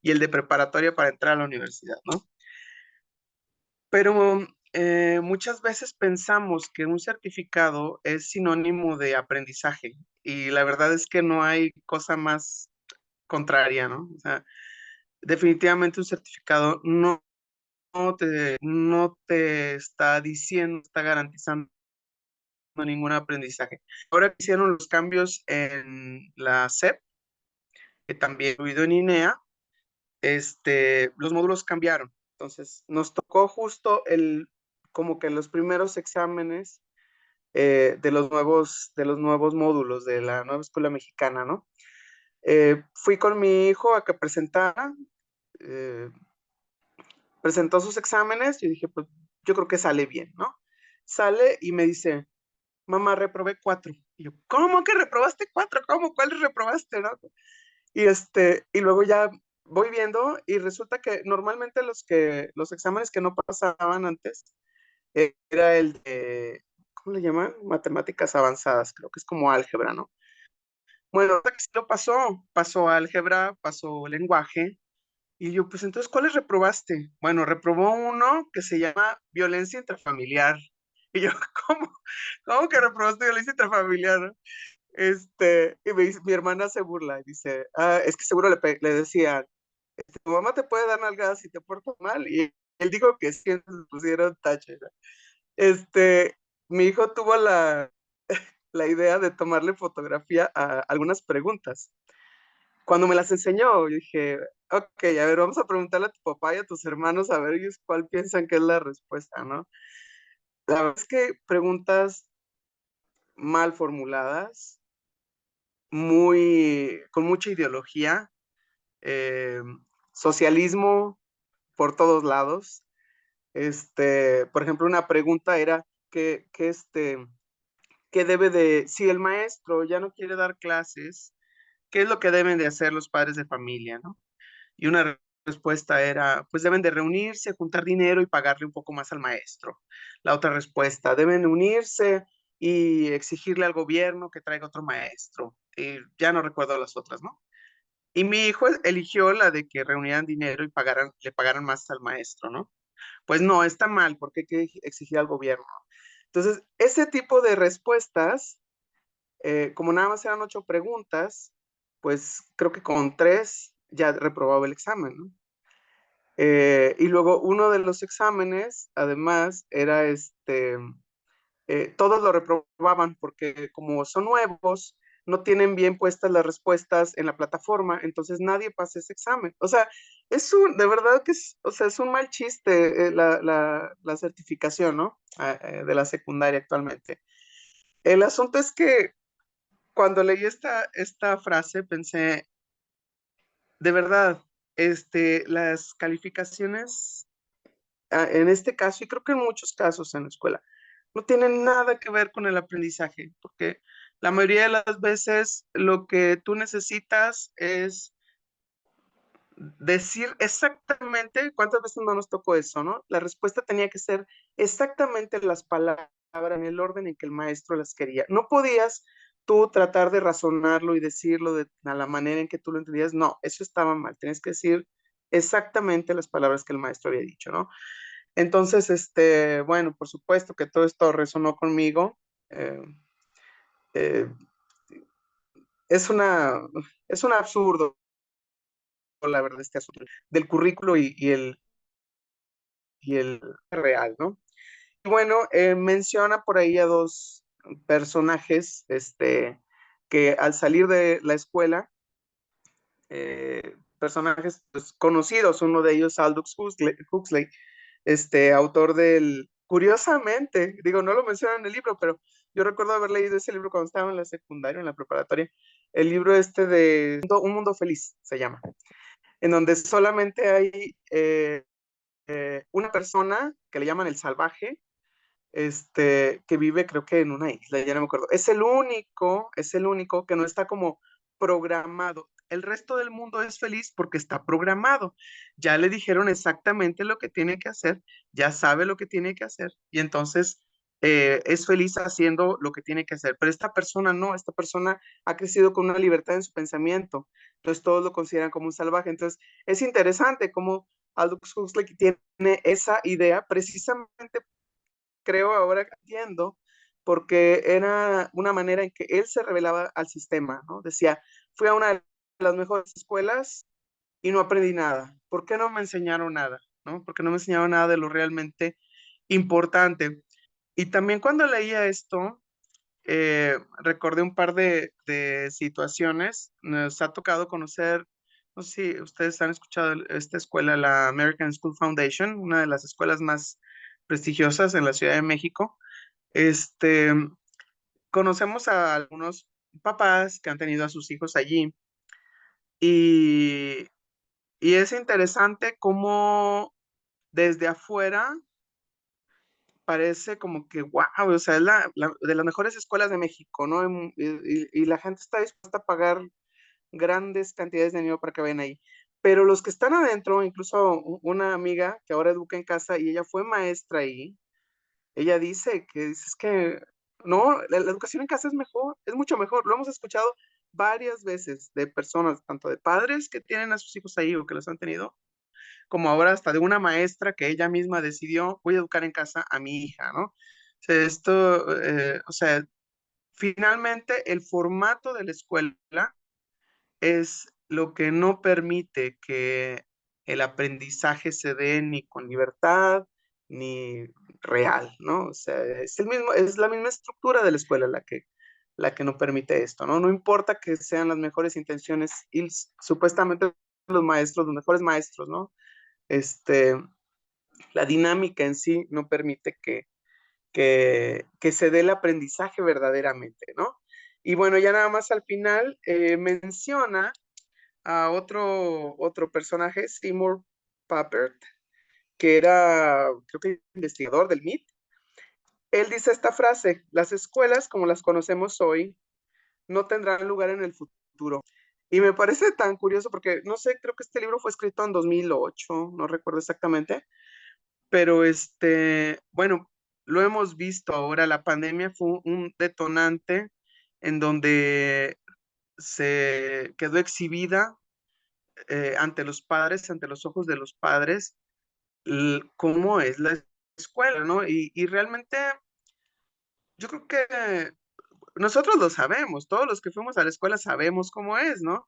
y el de preparatoria para entrar a la universidad, ¿no? Pero muchas veces pensamos que un certificado es sinónimo de aprendizaje y la verdad es que no hay cosa más contraria, ¿no? O sea, definitivamente un certificado no te está diciendo, está garantizando ningún aprendizaje. Ahora que hicieron los cambios en la SEP, que también incluido en INEA, los módulos cambiaron. Entonces, nos tocó justo como que los primeros exámenes de los nuevos módulos de la nueva escuela mexicana, ¿no? Fui con mi hijo a que eh, presentó sus exámenes, yo dije, pues yo creo que sale bien, ¿no? Sale y me dice, mamá, reprobé 4. Y yo, ¿cómo que reprobaste 4? ¿Cómo? ¿Cuáles reprobaste, no? Y luego ya voy viendo y resulta que normalmente los exámenes que no pasaban antes era el de, ¿cómo le llaman? Matemáticas avanzadas, creo que es como álgebra, ¿no? Bueno, sí lo pasó álgebra, pasó lenguaje, y yo, pues entonces, ¿cuáles reprobaste? Bueno, reprobó uno que se llama violencia intrafamiliar. Y yo, ¿cómo? ¿Cómo que reprobaste violencia intrafamiliar? ¿No? Y mi hermana se burla y dice, es que seguro le decían, tu mamá te puede dar nalgadas si te portas mal. Y él dijo que sí, entonces le pusieron tache, ¿no? Este, Mi hijo tuvo la idea de tomarle fotografía a algunas preguntas. Cuando me las enseñó, yo dije, ok, a ver, vamos a preguntarle a tu papá y a tus hermanos a ver ellos cuál piensan que es la respuesta, ¿no? La verdad es que preguntas mal formuladas, con mucha ideología, eh, socialismo por todos lados. Por ejemplo, una pregunta era si el maestro ya no quiere dar clases, ¿qué es lo que deben de hacer los padres de familia, ¿no? Y una respuesta era, pues deben de reunirse, juntar dinero y pagarle un poco más al maestro. La otra respuesta, deben unirse y exigirle al gobierno que traiga otro maestro. Ya no recuerdo las otras, ¿no? Y mi hijo eligió la de que reunieran dinero y le pagaran más al maestro, ¿no? Pues no, está mal, porque hay que exigir al gobierno. Entonces, ese tipo de respuestas, como nada más eran 8 preguntas, pues creo que con 3 ya reprobaba el examen, ¿no? Y luego uno de los exámenes, además, era todos lo reprobaban porque como son nuevos, no tienen bien puestas las respuestas en la plataforma, entonces nadie pasa ese examen. O sea, de verdad que o sea, es un mal chiste la certificación, ¿no? De la secundaria actualmente. El asunto es que cuando leí esta frase pensé, de verdad, las calificaciones, en este caso, y creo que en muchos casos en la escuela, no tienen nada que ver con el aprendizaje, porque la mayoría de las veces lo que tú necesitas es decir exactamente, ¿cuántas veces no nos tocó eso, no? La respuesta tenía que ser exactamente las palabras en el orden en que el maestro las quería. No podías tú tratar de razonarlo y decirlo a la manera en que tú lo entendías. No, eso estaba mal. Tenías que decir exactamente las palabras que el maestro había dicho, ¿no? Entonces, bueno, por supuesto que todo esto resonó conmigo. Eh, eh, es es un absurdo, la verdad, este asunto del currículo y el real, ¿no? Y bueno, menciona por ahí a dos personajes, que al salir de la escuela, personajes pues, conocidos, uno de ellos Aldous Huxley, autor curiosamente, digo, no lo menciona en el libro, pero yo recuerdo haber leído ese libro cuando estaba en la secundaria, en la preparatoria, el libro de Un Mundo Feliz, se llama, en donde solamente hay una persona que le llaman el salvaje, que vive creo que en una isla, ya no me acuerdo. Es el único que no está como programado. El resto del mundo es feliz porque está programado. Ya le dijeron exactamente lo que tiene que hacer, ya sabe lo que tiene que hacer y entonces es feliz haciendo lo que tiene que hacer. Pero esta persona no, esta persona ha crecido con una libertad en su pensamiento. Entonces todos lo consideran como un salvaje. Entonces es interesante cómo Aldous Huxley tiene esa idea precisamente, creo ahora que entiendo, porque era una manera en que él se revelaba al sistema, ¿no? Decía, fui a una de las mejores escuelas y no aprendí nada. ¿Por qué no me enseñaron nada? ¿No? Porque no me enseñaron nada de lo realmente importante. Y también cuando leía esto, recordé un par de situaciones. Nos ha tocado conocer, no sé si ustedes han escuchado esta escuela, la American School Foundation, una de las escuelas más prestigiosas en la Ciudad de México. Este, conocemos a algunos papás que han tenido a sus hijos allí y, y es interesante cómo desde afuera parece como que, wow, o sea, es de las mejores escuelas de México, ¿no? Y la gente está dispuesta a pagar grandes cantidades de dinero para que vayan ahí. Pero los que están adentro, incluso una amiga que ahora educa en casa y ella fue maestra ahí, ella dice es que no, la educación en casa es mejor, es mucho mejor. Lo hemos escuchado varias veces de personas, tanto de padres que tienen a sus hijos ahí o que los han tenido, como ahora hasta de una maestra que ella misma decidió, voy a educar en casa a mi hija, ¿no? O sea, o sea, finalmente el formato de la escuela es lo que no permite que el aprendizaje se dé ni con libertad ni real, ¿no? O sea, es la misma estructura de la escuela la que no permite esto, ¿no? No importa que sean las mejores intenciones y supuestamente los maestros, los mejores maestros, ¿no? Este, la dinámica en sí no permite que se dé el aprendizaje verdaderamente, ¿no? Y bueno, ya nada más al final menciona a otro personaje, Seymour Papert, que era, creo que investigador del MIT. Él dice esta frase: las escuelas como las conocemos hoy no tendrán lugar en el futuro. Y me parece tan curioso porque, no sé, creo que este libro fue escrito en 2008, no recuerdo exactamente, pero bueno, lo hemos visto ahora, la pandemia fue un detonante en donde se quedó exhibida ante los padres, ante los ojos de los padres, cómo es la escuela, ¿no? Y realmente yo creo que nosotros lo sabemos, todos los que fuimos a la escuela sabemos cómo es, ¿no?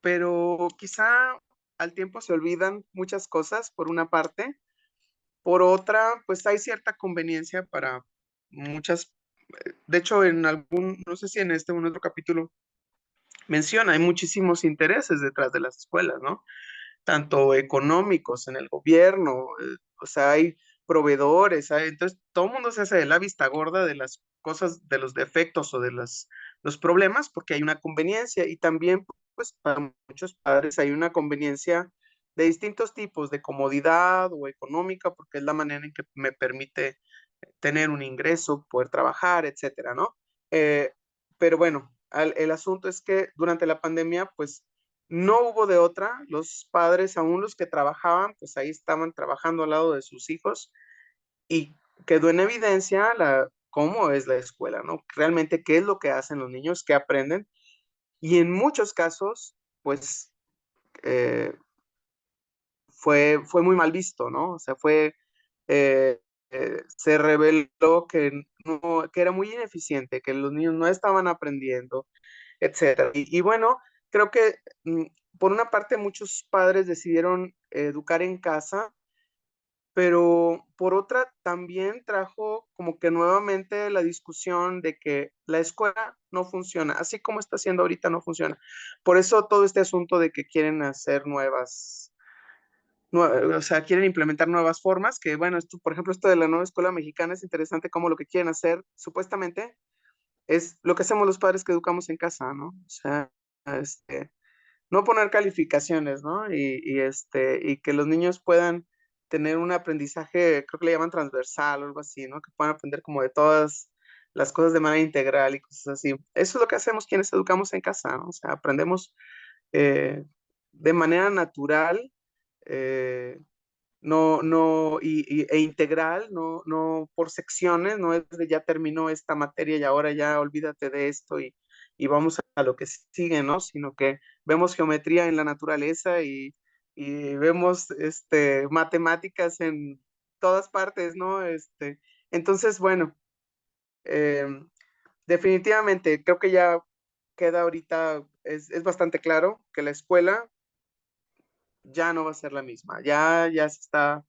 Pero quizá al tiempo se olvidan muchas cosas, por una parte. Por otra, pues hay cierta conveniencia para muchas. De hecho, no sé si en este o en otro capítulo menciona, hay muchísimos intereses detrás de las escuelas, ¿no? Tanto económicos en el gobierno, o sea, hay proveedores, entonces todo el mundo se hace de la vista gorda de las cosas, de los defectos o de los problemas, porque hay una conveniencia y también pues para muchos padres hay una conveniencia de distintos tipos, de comodidad o económica, porque es la manera en que me permite tener un ingreso, poder trabajar, etcétera, ¿no? Eh, pero bueno, el asunto es que durante la pandemia, pues no hubo de otra. Los padres, aún los que trabajaban, pues ahí estaban trabajando al lado de sus hijos y quedó en evidencia cómo es la escuela, ¿no? Realmente qué es lo que hacen los niños, qué aprenden. Y en muchos casos, pues eh, fue muy mal visto, ¿no? O sea, eh, se reveló que era muy ineficiente, que los niños no estaban aprendiendo, etcétera. Y bueno, creo que por una parte muchos padres decidieron educar en casa, pero por otra también trajo como que nuevamente la discusión de que la escuela no funciona, así como está haciendo ahorita no funciona. Por eso todo este asunto de que quieren hacer o sea, quieren implementar nuevas formas, que bueno, esto, por ejemplo, esto de la nueva escuela mexicana es interesante como lo que quieren hacer, supuestamente, es lo que hacemos los padres que educamos en casa, ¿no? O sea, este, no poner calificaciones, ¿no? Y que los niños puedan tener un aprendizaje, creo que le llaman transversal o algo así, ¿no? Que puedan aprender como de todas las cosas de manera integral y cosas así. Eso es lo que hacemos quienes educamos en casa, ¿no? O sea, aprendemos eh, de manera natural, eh, e integral, no por secciones, no es de ya terminó esta materia y ahora ya olvídate de esto y vamos a lo que sigue, ¿no? Sino que vemos geometría en la naturaleza y vemos matemáticas en todas partes, ¿no? Entonces, bueno, em, definitivamente creo que ya queda ahorita, es bastante claro que la escuela ya no va a ser la misma, ya se está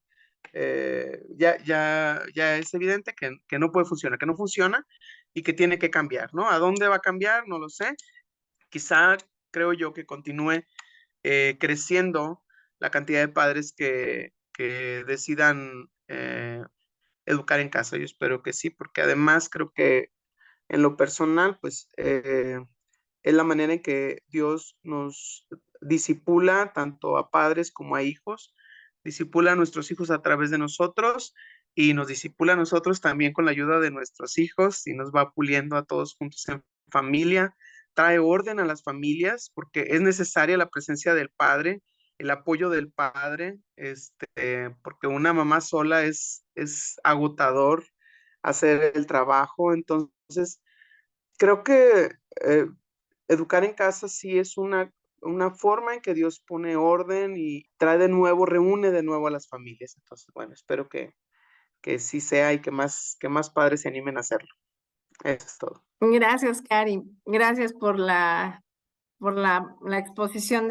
ya es evidente que no puede funcionar, que no funciona y que tiene que cambiar, ¿no? ¿A dónde va a cambiar? No lo sé. Quizá creo yo que continúe creciendo la cantidad de padres que decidan educar en casa. Yo espero que sí, porque además creo que en lo personal, pues es la manera en que Dios nos disipula tanto a padres como a hijos, disipula a nuestros hijos a través de nosotros y nos disipula a nosotros también con la ayuda de nuestros hijos y nos va puliendo a todos juntos en familia, trae orden a las familias porque es necesaria la presencia del padre, el apoyo del padre, porque una mamá sola es agotador hacer el trabajo, entonces creo que educar en casa sí es una forma en que Dios pone orden y trae de nuevo, reúne de nuevo a las familias. Entonces, bueno, espero que sí sea y que más padres se animen a hacerlo. Eso es todo. Gracias, Cari. Gracias por la exposición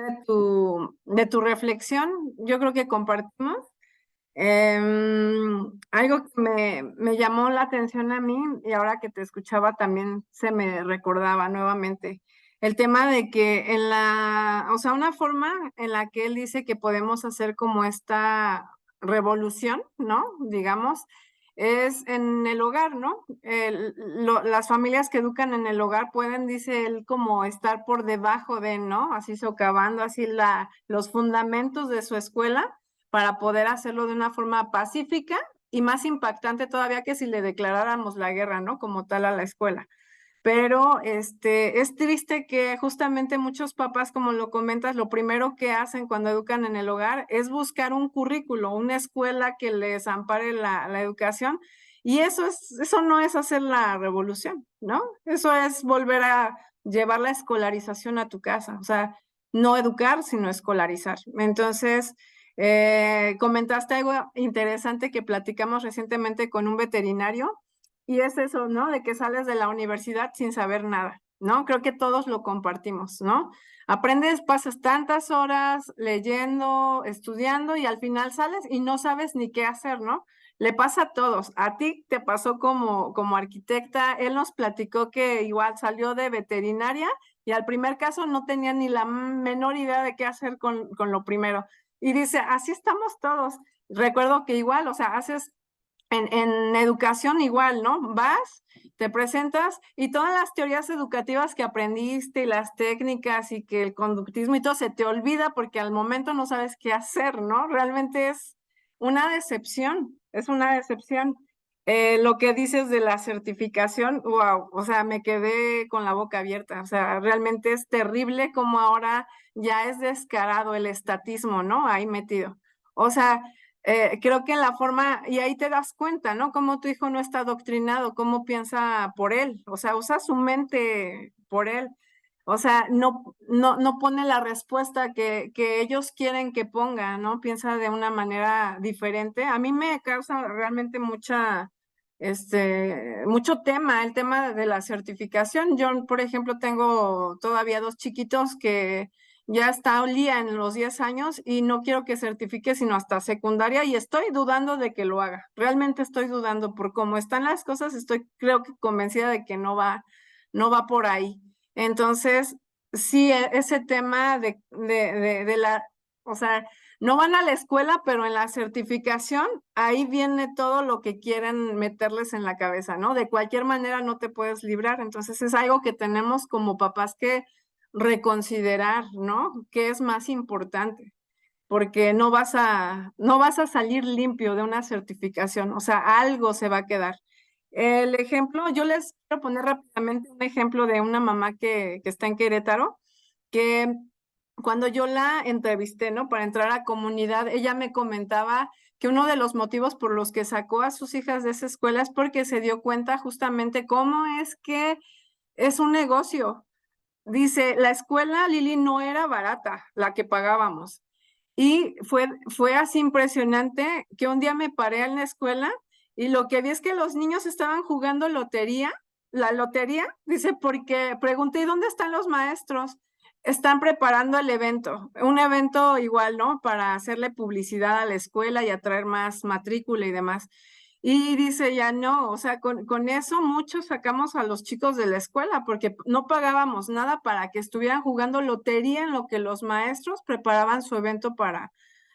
de tu reflexión. Yo creo que compartimos. Algo que me llamó la atención a mí y ahora que te escuchaba también se me recordaba nuevamente el tema de que o sea, una forma en la que él dice que podemos hacer como esta revolución, ¿no? Digamos, es en el hogar, ¿no? Las familias que educan en el hogar pueden, dice él, como estar por debajo de, ¿no? Así socavando así los fundamentos de su escuela para poder hacerlo de una forma pacífica y más impactante todavía que si le declaráramos la guerra, ¿no? Como tal a la escuela. Pero es triste que justamente muchos papás, como lo comentas, lo primero que hacen cuando educan en el hogar es buscar un currículo, una escuela que les ampare la educación. Y eso no es hacer la revolución, ¿no? Eso es volver a llevar la escolarización a tu casa. O sea, no educar, sino escolarizar. Entonces, comentaste algo interesante que platicamos recientemente con un veterinario y es eso, ¿no? De que sales de la universidad sin saber nada, ¿no? Creo que todos lo compartimos, ¿no? Aprendes, pasas tantas horas leyendo, estudiando y al final sales y no sabes ni qué hacer, ¿no? Le pasa a todos. A ti te pasó como arquitecta. Él nos platicó que igual salió de veterinaria y al primer caso no tenía ni la menor idea de qué hacer con lo primero. Y dice, así estamos todos. Recuerdo que igual, o sea, haces en educación igual, ¿no? Vas, te presentas y todas las teorías educativas que aprendiste y las técnicas y que el conductismo y todo se te olvida porque al momento no sabes qué hacer, ¿no? Realmente es una decepción. Lo que dices de la certificación, wow, o sea, me quedé con la boca abierta, o sea, realmente es terrible como ahora ya es descarado el estatismo, ¿no? Ahí metido. O sea, creo que en la forma, y ahí te das cuenta, ¿no? Cómo tu hijo no está adoctrinado, cómo piensa por él, o sea, usa su mente por él. O sea, no pone la respuesta que ellos quieren que ponga, ¿no? Piensa de una manera diferente. A mí me causa realmente mucho tema, el tema de la certificación. Yo, por ejemplo, tengo todavía dos chiquitos que ya está Lía en los 10 años y no quiero que certifique sino hasta secundaria y estoy dudando de que lo haga. Realmente estoy dudando por cómo están las cosas, estoy creo que convencida de que no va por ahí. Entonces, sí, ese tema de la, o sea, no van a la escuela, pero en la certificación, ahí viene todo lo que quieren meterles en la cabeza, ¿no? De cualquier manera no te puedes librar. Entonces, es algo que tenemos como papás que reconsiderar, ¿no? ¿Qué es más importante? Porque no vas a salir limpio de una certificación, o sea, algo se va a quedar. El ejemplo, yo les quiero poner rápidamente un ejemplo de una mamá que está en Querétaro, que cuando yo la entrevisté, ¿no? Para entrar a comunidad, ella me comentaba que uno de los motivos por los que sacó a sus hijas de esa escuela es porque se dio cuenta justamente cómo es que es un negocio. Dice, la escuela Lili no era barata, la que pagábamos. Y fue así impresionante que un día me paré en la escuela y lo que vi es que los niños estaban jugando lotería, la lotería, dice, porque pregunté, ¿y dónde están los maestros? Están preparando el evento, un evento igual, ¿no? Para hacerle publicidad a la escuela y atraer más matrícula y demás. Y dice ya no, o sea, con eso muchos sacamos a los chicos de la escuela porque no pagábamos nada para que estuvieran jugando lotería en lo que los maestros preparaban su evento para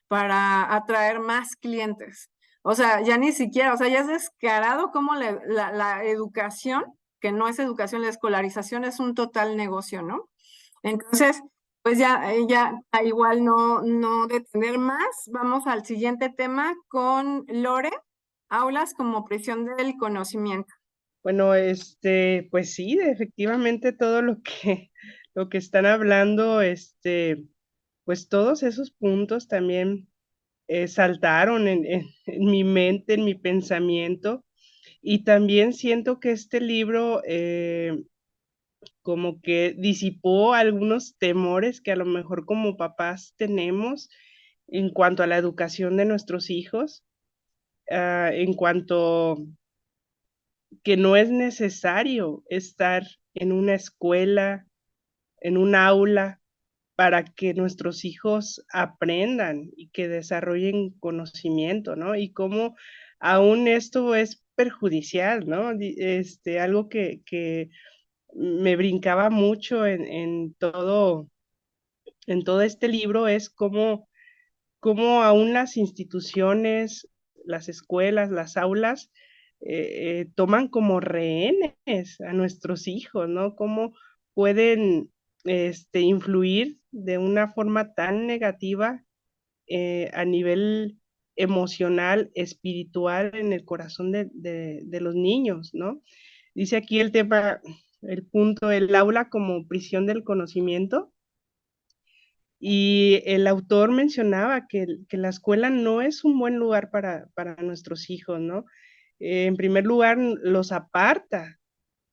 atraer más clientes. O sea, ya ni siquiera, o sea, ya es descarado como la educación, que no es educación, la escolarización es un total negocio, ¿no? Entonces, pues ya igual no detener más, vamos al siguiente tema con Lore. Aulas como prisión del conocimiento. Bueno, pues sí, efectivamente todo lo que, lo que están hablando, pues todos esos puntos también saltaron en mi mente, en mi pensamiento, y también siento que este libro como que disipó algunos temores que a lo mejor como papás tenemos en cuanto a la educación de nuestros hijos, en cuanto que no es necesario estar en una escuela, en un aula, para que nuestros hijos aprendan y que desarrollen conocimiento, ¿no? Y cómo aún esto es perjudicial, ¿no? Algo que me brincaba mucho en todo este libro es cómo aún las instituciones, las escuelas, las aulas, toman como rehenes a nuestros hijos, ¿no? Cómo pueden influir de una forma tan negativa a nivel emocional, espiritual en el corazón de los niños, ¿no? Dice aquí el tema, el punto, el aula como prisión del conocimiento. Y el autor mencionaba que la escuela no es un buen lugar para nuestros hijos, ¿no? En primer lugar, los aparta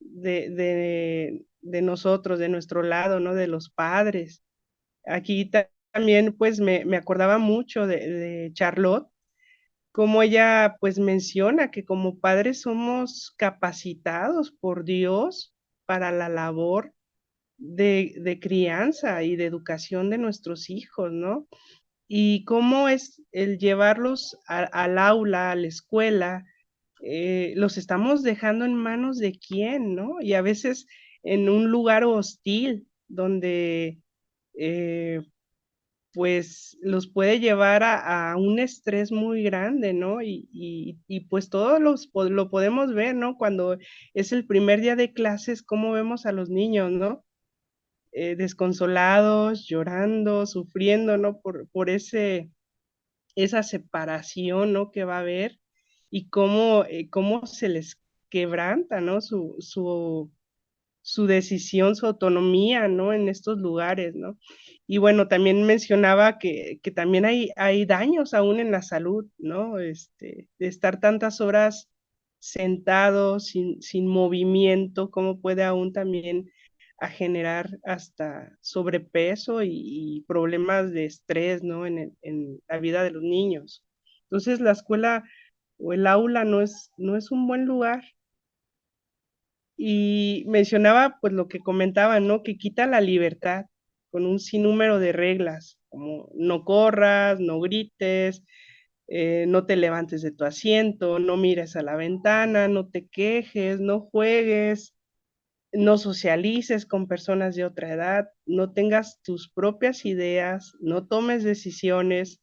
de nosotros, de nuestro lado, ¿no? De los padres. Aquí también, pues, me acordaba mucho de Charlotte, como ella, pues, menciona que como padres somos capacitados por Dios para la labor de crianza y de educación de nuestros hijos, ¿no? Y cómo es el llevarlos al aula, a la escuela, los estamos dejando en manos de quién, ¿no? Y a veces en un lugar hostil donde pues los puede llevar a un estrés muy grande, ¿no? Y pues todos lo podemos ver, ¿no? Cuando es el primer día de clases, cómo vemos a los niños, ¿no? Desconsolados, llorando, sufriendo, ¿no? Por esa separación, ¿no? Que va a haber y cómo se les quebranta, ¿no? Su decisión, su autonomía, ¿no? En estos lugares, ¿no? Y bueno, también mencionaba que también hay daños aún en la salud, ¿no? De estar tantas horas sentados, sin movimiento, cómo puede aún también a generar hasta sobrepeso y problemas de estrés, ¿no? En la vida de los niños. Entonces, la escuela o el aula no es un buen lugar. Y mencionaba, pues, lo que comentaba, ¿no? Que quita la libertad con un sinnúmero de reglas, como no corras, no grites, no te levantes de tu asiento, no mires a la ventana, no te quejes, no juegues, no socialices con personas de otra edad, no tengas tus propias ideas, no tomes decisiones,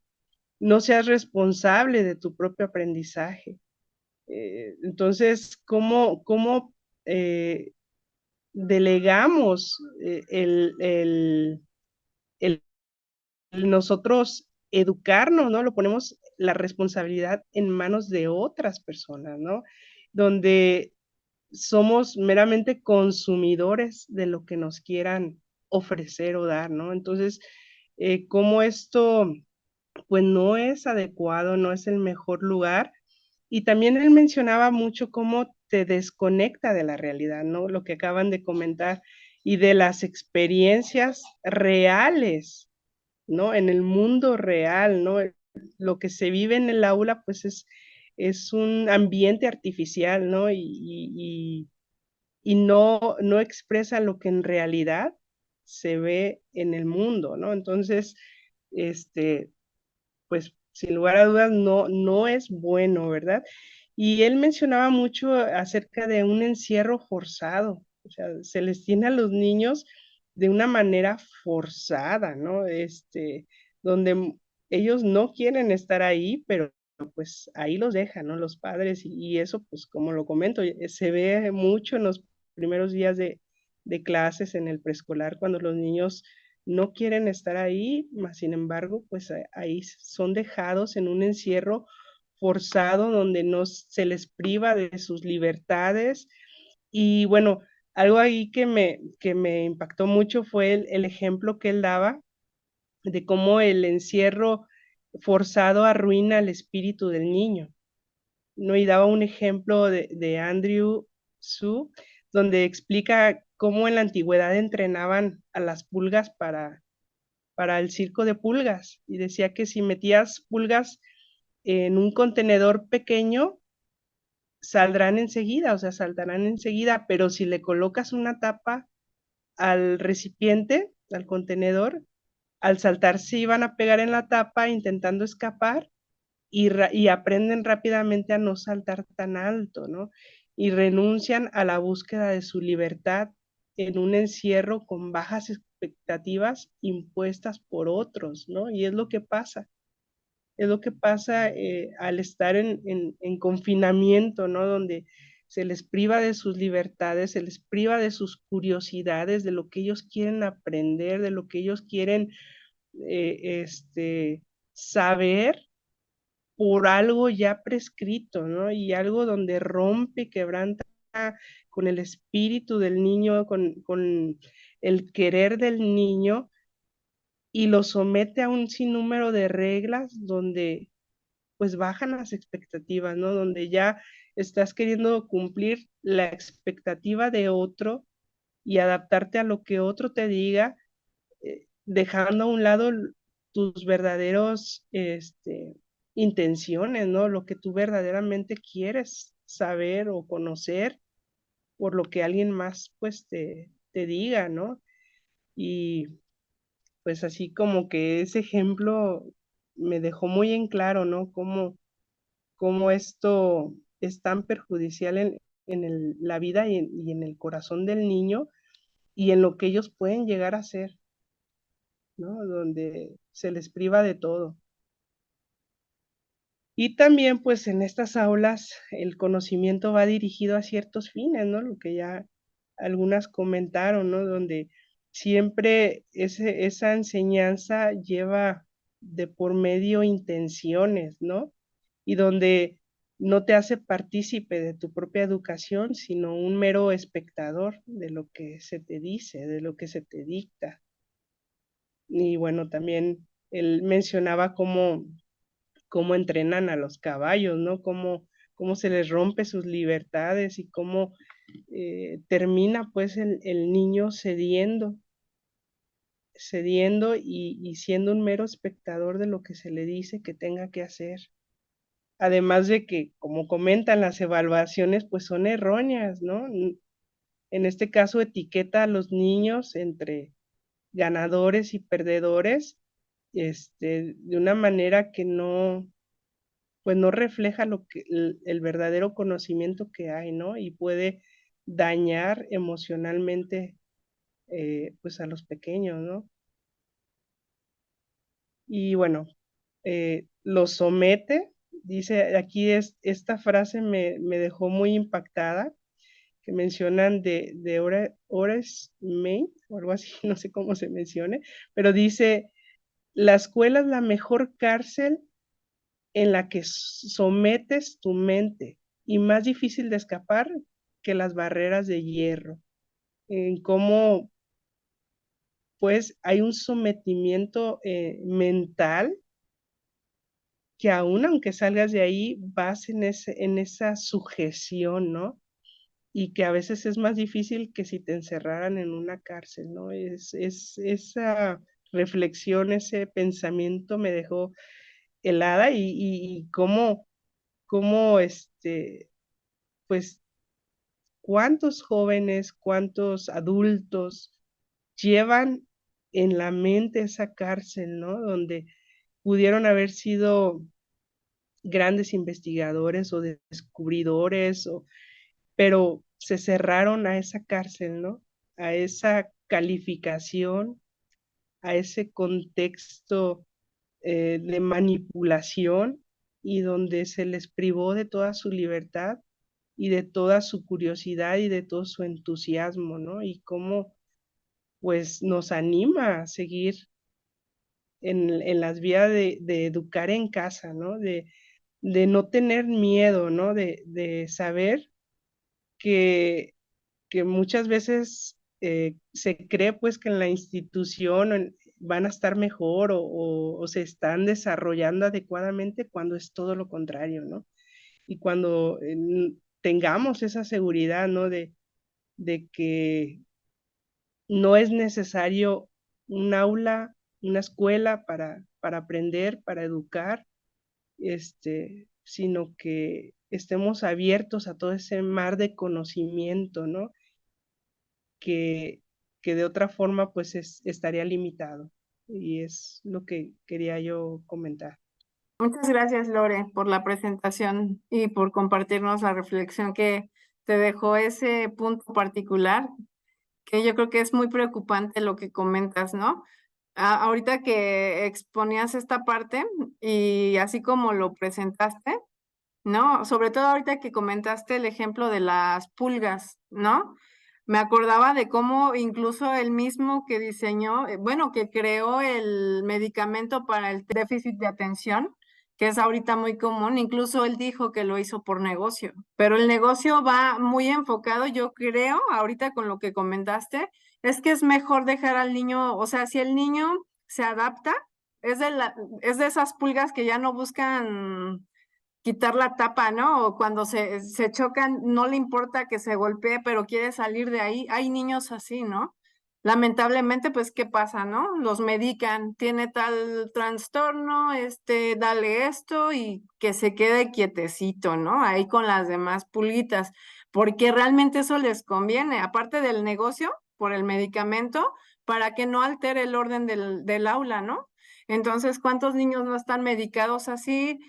no seas responsable de tu propio aprendizaje. Entonces, ¿cómo delegamos el nosotros educarnos, ¿no? Lo ponemos la responsabilidad en manos de otras personas, ¿no? Donde somos meramente consumidores de lo que nos quieran ofrecer o dar, ¿no? Entonces, cómo esto, pues, no es adecuado, no es el mejor lugar. Y también él mencionaba mucho cómo te desconecta de la realidad, ¿no? Lo que acaban de comentar, y de las experiencias reales, ¿no? En el mundo real, ¿no? Lo que se vive en el aula, pues es un ambiente artificial, ¿no? Y no expresa lo que en realidad se ve en el mundo, ¿no? Entonces, este, pues sin lugar a dudas no es bueno, ¿verdad? Y él mencionaba mucho acerca de un encierro forzado, o sea, se les tiene a los niños de una manera forzada, ¿no? Donde ellos no quieren estar ahí, pero pues ahí los dejan, ¿no? Los padres y eso, pues como lo comento, se ve mucho en los primeros días de clases en el preescolar, cuando los niños no quieren estar ahí, mas sin embargo, pues ahí son dejados en un encierro forzado donde no se les priva de sus libertades. Y bueno, algo ahí que me impactó mucho fue el ejemplo que él daba de cómo el encierro forzado arruina el espíritu del niño, ¿no? Y daba un ejemplo de Andrew Su, donde explica cómo en la antigüedad entrenaban a las pulgas para el circo de pulgas, y decía que si metías pulgas en un contenedor pequeño, saldrán enseguida, o sea, saltarán enseguida, pero si le colocas una tapa al recipiente, al contenedor, al saltar se iban a pegar en la tapa intentando escapar y aprenden rápidamente a no saltar tan alto, ¿no? Y renuncian a la búsqueda de su libertad en un encierro con bajas expectativas impuestas por otros, ¿no? Y es lo que pasa al estar en confinamiento, ¿no? Donde se les priva de sus libertades, se les priva de sus curiosidades, de lo que ellos quieren aprender, de lo que ellos quieren saber por algo ya prescrito, ¿no? Y algo donde rompe, quebranta con el espíritu del niño, con el querer del niño, y lo somete a un sinnúmero de reglas donde pues bajan las expectativas, ¿no? Donde ya estás queriendo cumplir la expectativa de otro y adaptarte a lo que otro te diga, dejando a un lado tus verdaderos intenciones, ¿no? Lo que tú verdaderamente quieres saber o conocer por lo que alguien más pues te diga, ¿no? Y pues así como que ese ejemplo me dejó muy en claro, ¿no? Cómo esto es tan perjudicial en la vida y en el corazón del niño y en lo que ellos pueden llegar a ser, ¿no? Donde se les priva de todo. Y también, pues, en estas aulas el conocimiento va dirigido a ciertos fines, ¿no? Lo que ya algunas comentaron, ¿no? Donde siempre esa enseñanza lleva de por medio intenciones, ¿no? Y donde no te hace partícipe de tu propia educación, sino un mero espectador de lo que se te dice, de lo que se te dicta. Y bueno, también él mencionaba cómo entrenan a los caballos, ¿no? Cómo se les rompe sus libertades y cómo termina pues el niño cediendo y siendo un mero espectador de lo que se le dice que tenga que hacer. Además de que, como comentan, las evaluaciones pues son erróneas, ¿no? En este caso etiqueta a los niños entre ganadores y perdedores, de una manera que pues no refleja el verdadero conocimiento que hay, ¿no? Y puede dañar emocionalmente pues a los pequeños, ¿no? Y bueno, los somete, dice aquí esta frase me dejó muy impactada, que mencionan de Horace Mann, o algo así, no sé cómo se mencione, pero dice, la escuela es la mejor cárcel en la que sometes tu mente y más difícil de escapar que las barreras de hierro. En cómo, pues, hay un sometimiento mental que aún aunque salgas de ahí, vas en esa sujeción, ¿no? Y que a veces es más difícil que si te encerraran en una cárcel, ¿no? Esa reflexión, ese pensamiento me dejó helada y cómo, pues, cuántos jóvenes, cuántos adultos llevan en la mente esa cárcel, ¿no? Donde pudieron haber sido grandes investigadores o descubridores, pero se cerraron a esa cárcel, ¿no? A esa calificación, a ese contexto de manipulación y donde se les privó de toda su libertad y de toda su curiosidad y de todo su entusiasmo, ¿no? Y cómo pues nos anima a seguir en las vías de educar en casa, ¿no? De no tener miedo, ¿no? De saber que, que muchas veces se cree pues que en la institución van a estar mejor o se están desarrollando adecuadamente cuando es todo lo contrario, ¿no? Y cuando tengamos esa seguridad, ¿no? De que no es necesario un aula, una escuela para aprender, para educar, sino que estemos abiertos a todo ese mar de conocimiento, ¿no? Que, que de otra forma pues estaría limitado. Y es lo que quería yo comentar. Muchas gracias, Lore, por la presentación y por compartirnos la reflexión que te dejó ese punto particular, que yo creo que es muy preocupante lo que comentas, ¿no? Ahorita que exponías esta parte y así como lo presentaste, ¿no? Sobre todo ahorita que comentaste el ejemplo de las pulgas, ¿no? Me acordaba de cómo incluso el mismo que diseñó, bueno, que creó el medicamento para el déficit de atención, que es ahorita muy común, incluso él dijo que lo hizo por negocio, pero el negocio va muy enfocado, yo creo, ahorita con lo que comentaste, es que es mejor dejar al niño, o sea, si el niño se adapta, es de esas pulgas que ya no buscan quitar la tapa, ¿no? O cuando se chocan, no le importa que se golpee, pero quiere salir de ahí. Hay niños así, ¿no? Lamentablemente, pues, ¿qué pasa, no? Los medican, tiene tal trastorno, dale esto y que se quede quietecito, ¿no? Ahí con las demás pulguitas, porque realmente eso les conviene, aparte del negocio, por el medicamento, para que no altere el orden del aula, ¿no? Entonces, ¿cuántos niños no están medicados así?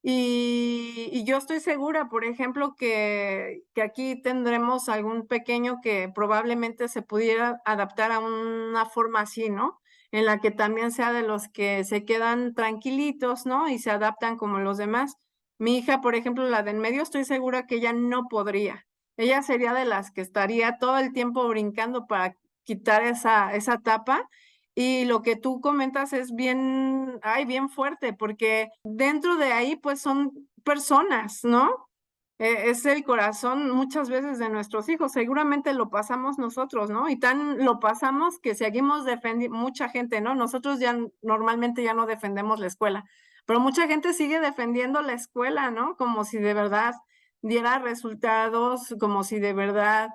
Y yo estoy segura, por ejemplo, que aquí tendremos algún pequeño que probablemente se pudiera adaptar a una forma así, ¿no? en la que también sea de los que se quedan tranquilitos, ¿no? Y se adaptan como los demás. Mi hija, por ejemplo, la de en medio, estoy segura que ella no podría. Ella sería de las que estaría todo el tiempo brincando para quitar esa tapa. Y lo que tú comentas es bien, ay, bien fuerte, porque dentro de ahí, pues son personas, ¿no? Es el corazón muchas veces de nuestros hijos, seguramente lo pasamos nosotros, ¿no? Y tan lo pasamos que seguimos defendiendo, mucha gente, ¿no? Nosotros ya normalmente ya no defendemos la escuela, pero mucha gente sigue defendiendo la escuela, ¿no? Como si de verdad diera resultados, como si de verdad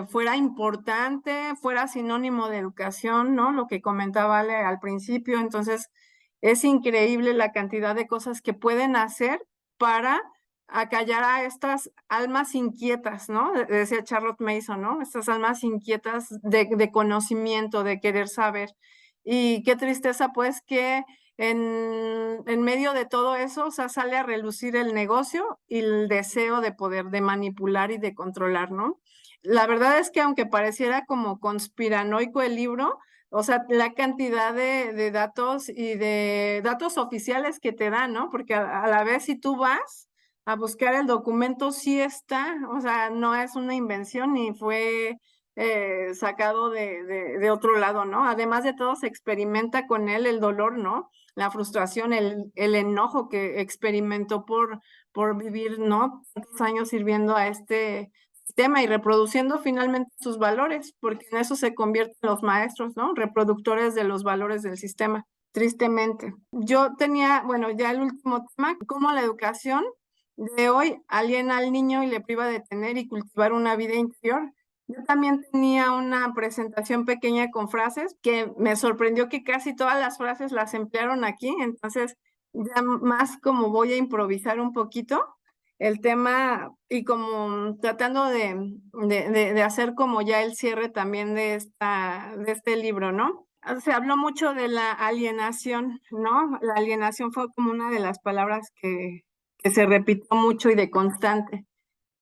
fuera importante, fuera sinónimo de educación, ¿no? Lo que comentaba Ale al principio, entonces es increíble la cantidad de cosas que pueden hacer para acallar a estas almas inquietas, ¿no? Decía Charlotte Mason, ¿no? Estas almas inquietas de conocimiento, de querer saber. Y qué tristeza, pues, que en medio de todo eso, o sea, sale a relucir el negocio y el deseo de poder, de manipular y de controlar, ¿no? La verdad es que aunque pareciera como conspiranoico el libro, o sea, la cantidad de datos y de datos oficiales que te dan, ¿no? Porque a la vez si tú vas a buscar el documento, sí está, o sea, no es una invención ni fue sacado de otro lado, ¿no? Además de todo, se experimenta con él el dolor, ¿no? La frustración, el enojo que experimentó por vivir, ¿no? Tantos años sirviendo a este sistema y reproduciendo finalmente sus valores, porque en eso se convierten los maestros, ¿no? Reproductores de los valores del sistema, tristemente. Yo tenía, bueno, ya el último tema, cómo la educación de hoy aliena al niño y le priva de tener y cultivar una vida interior. Yo también tenía una presentación pequeña con frases que me sorprendió que casi todas las frases las emplearon aquí, entonces ya más como voy a improvisar un poquito el tema y como tratando de hacer como ya el cierre también de este libro, ¿no? Se habló mucho de la alienación, ¿no? La alienación fue como una de las palabras que se repitió mucho y de constante.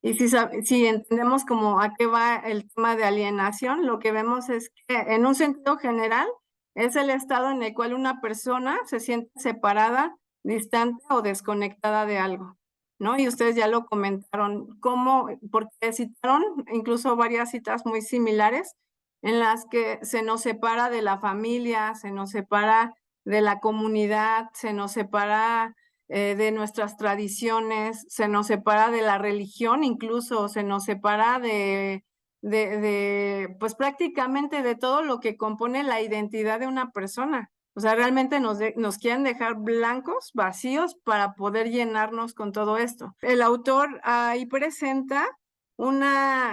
Y si entendemos como a qué va el tema de alienación, lo que vemos es que en un sentido general es el estado en el cual una persona se siente separada, distante o desconectada de algo, ¿no? Y ustedes ya lo comentaron, cómo, porque citaron incluso varias citas muy similares en las que se nos separa de la familia, se nos separa de la comunidad, se nos separa de nuestras tradiciones, se nos separa de la religión, incluso se nos separa pues prácticamente de todo lo que compone la identidad de una persona. O sea, realmente nos quieren dejar blancos, vacíos, para poder llenarnos con todo esto. El autor ahí presenta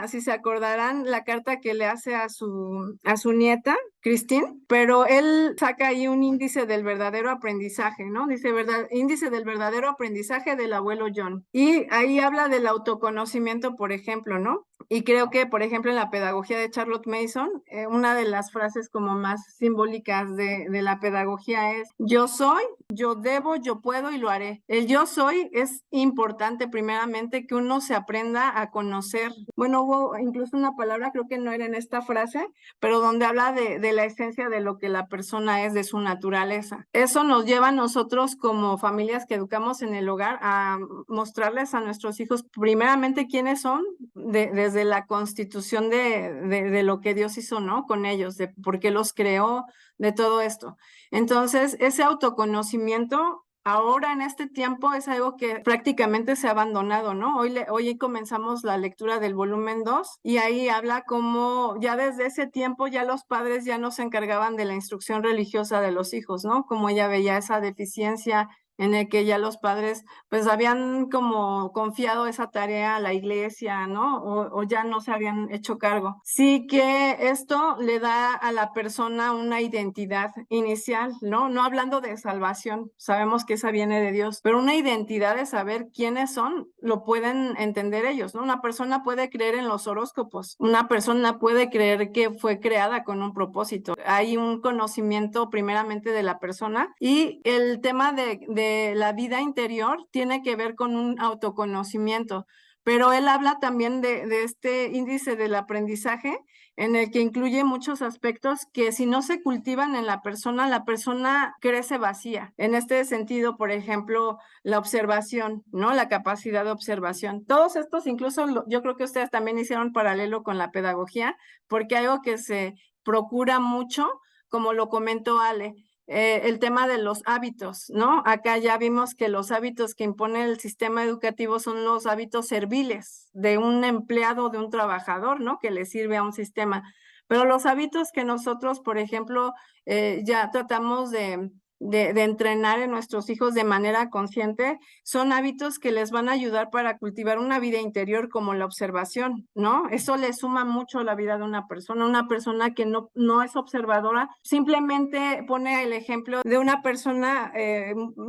si se acordarán, la carta que le hace a su nieta, Christine, pero él saca ahí un índice del verdadero aprendizaje, ¿no? Dice, índice del verdadero aprendizaje del abuelo John. Y ahí habla del autoconocimiento, por ejemplo, ¿no? Y creo que, por ejemplo, en la pedagogía de Charlotte Mason, una de las frases como más simbólicas de la pedagogía es, yo soy, yo debo, yo puedo y lo haré. El yo soy es importante primeramente que uno se aprenda a conocer. Bueno, hubo incluso una palabra, creo que no era en esta frase, pero donde habla de la esencia de lo que la persona es, de su naturaleza. Eso nos lleva a nosotros como familias que educamos en el hogar a mostrarles a nuestros hijos primeramente quiénes son desde la constitución de lo que Dios hizo, ¿no? Con ellos, de por qué los creó, de todo esto. Entonces, ese autoconocimiento ahora en este tiempo es algo que prácticamente se ha abandonado, ¿no? Hoy comenzamos la lectura del volumen 2 y ahí habla como ya desde ese tiempo ya los padres ya no se encargaban de la instrucción religiosa de los hijos, ¿no? Como ella veía esa deficiencia en el que ya los padres pues habían como confiado esa tarea a la iglesia, ¿no? O ya no se habían hecho cargo. Sí que esto le da a la persona una identidad inicial, ¿no? No hablando de salvación, sabemos que esa viene de Dios, pero una identidad de saber quiénes son, lo pueden entender ellos, ¿no? Una persona puede creer en los horóscopos, una persona puede creer que fue creada con un propósito. Hay un conocimiento primeramente de la persona y el tema de la vida interior tiene que ver con un autoconocimiento, pero él habla también de este índice del aprendizaje en el que incluye muchos aspectos que si no se cultivan en la persona crece vacía. En este sentido, por ejemplo, la observación, ¿no? La capacidad de observación. Todos estos, incluso yo creo que ustedes también hicieron paralelo con la pedagogía, porque algo que se procura mucho, como lo comentó Ale, el tema de los hábitos, ¿no? Acá ya vimos que los hábitos que impone el sistema educativo son los hábitos serviles de un empleado, de un trabajador, ¿no? Que le sirve a un sistema. Pero los hábitos que nosotros, por ejemplo, ya tratamos de entrenar en nuestros hijos de manera consciente, son hábitos que les van a ayudar para cultivar una vida interior como la observación, ¿no? Eso le suma mucho a la vida de una persona que no es observadora, simplemente pone el ejemplo de una persona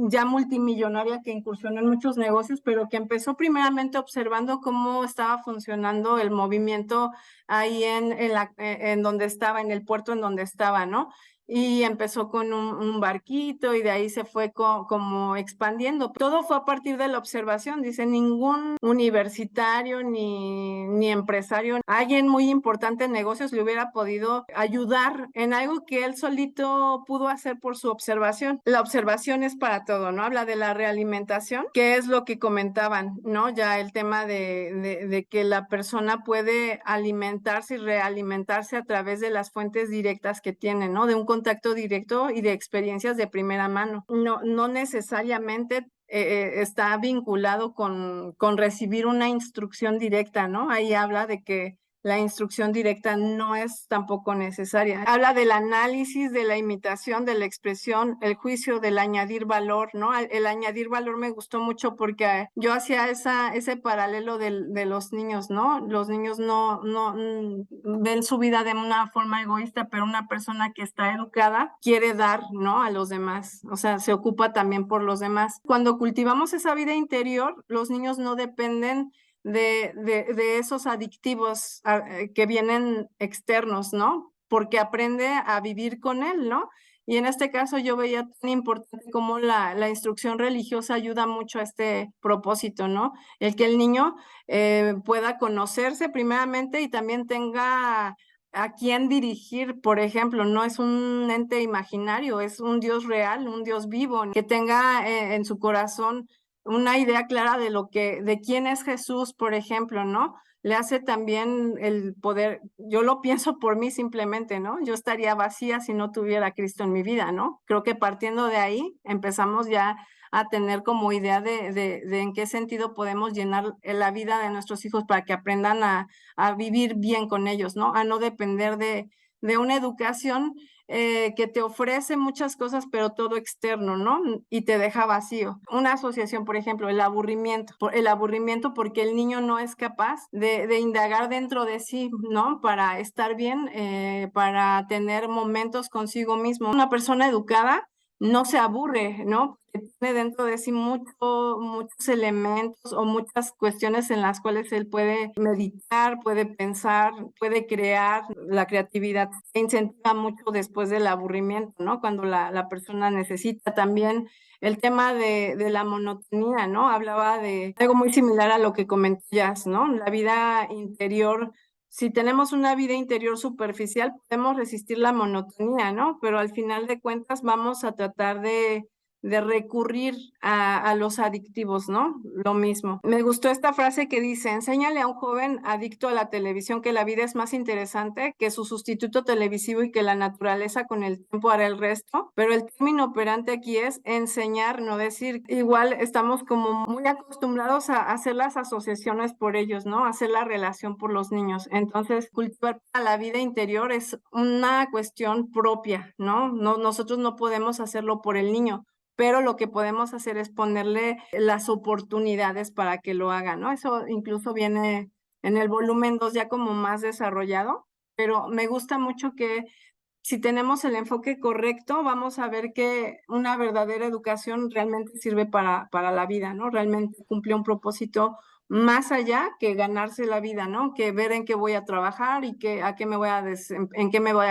ya multimillonaria que incursionó en muchos negocios, pero que empezó primeramente observando cómo estaba funcionando el movimiento ahí en donde estaba, en el puerto en donde estaba, ¿no? Y empezó con un barquito y de ahí se fue como expandiendo. Todo fue a partir de la observación, dice, ningún universitario ni empresario, alguien muy importante en negocios le hubiera podido ayudar en algo que él solito pudo hacer por su observación. La observación es para todo, ¿no? Habla de la realimentación, que es lo que comentaban, ¿no? Ya el tema de que la persona puede alimentarse y realimentarse a través de las fuentes directas que tiene, ¿no? De un contacto directo y de experiencias de primera mano. No necesariamente está vinculado con recibir una instrucción directa, ¿no? Ahí habla de que la instrucción directa no es tampoco necesaria. Habla del análisis, de la imitación, de la expresión, el juicio, del añadir valor, ¿no? El añadir valor me gustó mucho porque yo hacía ese paralelo de los niños, ¿no? Los niños no ven su vida de una forma egoísta, pero una persona que está educada quiere dar, ¿no? A los demás, o sea, se ocupa también por los demás. Cuando cultivamos esa vida interior, los niños no dependen de esos adictivos que vienen externos, ¿no? Porque aprende a vivir con él, ¿no? Y en este caso yo veía tan importante como la instrucción religiosa ayuda mucho a este propósito, ¿no? El que el niño pueda conocerse primeramente y también tenga a quién dirigir, por ejemplo, no es un ente imaginario, es un Dios real, un Dios vivo, que tenga en su corazón una idea clara de quién es Jesús, por ejemplo, ¿no? Le hace también el poder, yo lo pienso por mí simplemente, ¿no? Yo estaría vacía si no tuviera a Cristo en mi vida, ¿no? Creo que partiendo de ahí empezamos ya a tener como idea de en qué sentido podemos llenar la vida de nuestros hijos para que aprendan a vivir bien con ellos, ¿no? A no depender de una educación que te ofrece muchas cosas, pero todo externo, ¿no? Y te deja vacío. Una asociación, por ejemplo, el aburrimiento porque el niño no es capaz de indagar dentro de sí, ¿no? Para estar bien, para tener momentos consigo mismo. Una persona educada no se aburre, ¿no? Porque tiene dentro de sí muchos elementos o muchas cuestiones en las cuales él puede meditar, puede pensar, puede crear. La creatividad se incentiva mucho después del aburrimiento, ¿no? Cuando la persona necesita también el tema de la monotonía, ¿no? Hablaba de algo muy similar a lo que comentías, ¿no? La vida interior. Si tenemos una vida interior superficial, podemos resistir la monotonía, ¿no? Pero al final de cuentas vamos a tratar de recurrir a los adictivos, ¿no? Lo mismo. Me gustó esta frase que dice, enséñale a un joven adicto a la televisión que la vida es más interesante que su sustituto televisivo y que la naturaleza con el tiempo hará el resto, pero el término operante aquí es enseñar, no decir. Igual estamos como muy acostumbrados a hacer las asociaciones por ellos, ¿no? Hacer la relación por los niños. Entonces, cultivar para la vida interior es una cuestión propia, ¿no? Nosotros no podemos hacerlo por el niño, pero lo que podemos hacer es ponerle las oportunidades para que lo haga, ¿no? Eso incluso viene en el volumen 2 ya como más desarrollado, pero me gusta mucho que si tenemos el enfoque correcto, vamos a ver que una verdadera educación realmente sirve para la vida, ¿no? Realmente cumple un propósito más allá que ganarse la vida, ¿no? Que ver en qué voy a trabajar y en qué me voy a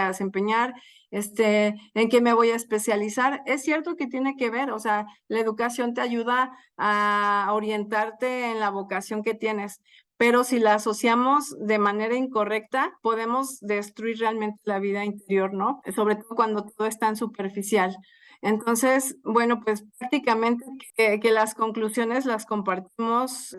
desempeñar, en qué me voy a especializar. Es cierto que tiene que ver, o sea, la educación te ayuda a orientarte en la vocación que tienes, pero si la asociamos de manera incorrecta, podemos destruir realmente la vida interior, ¿no? Sobre todo cuando todo es tan superficial. Entonces, bueno, pues prácticamente que las conclusiones las compartimos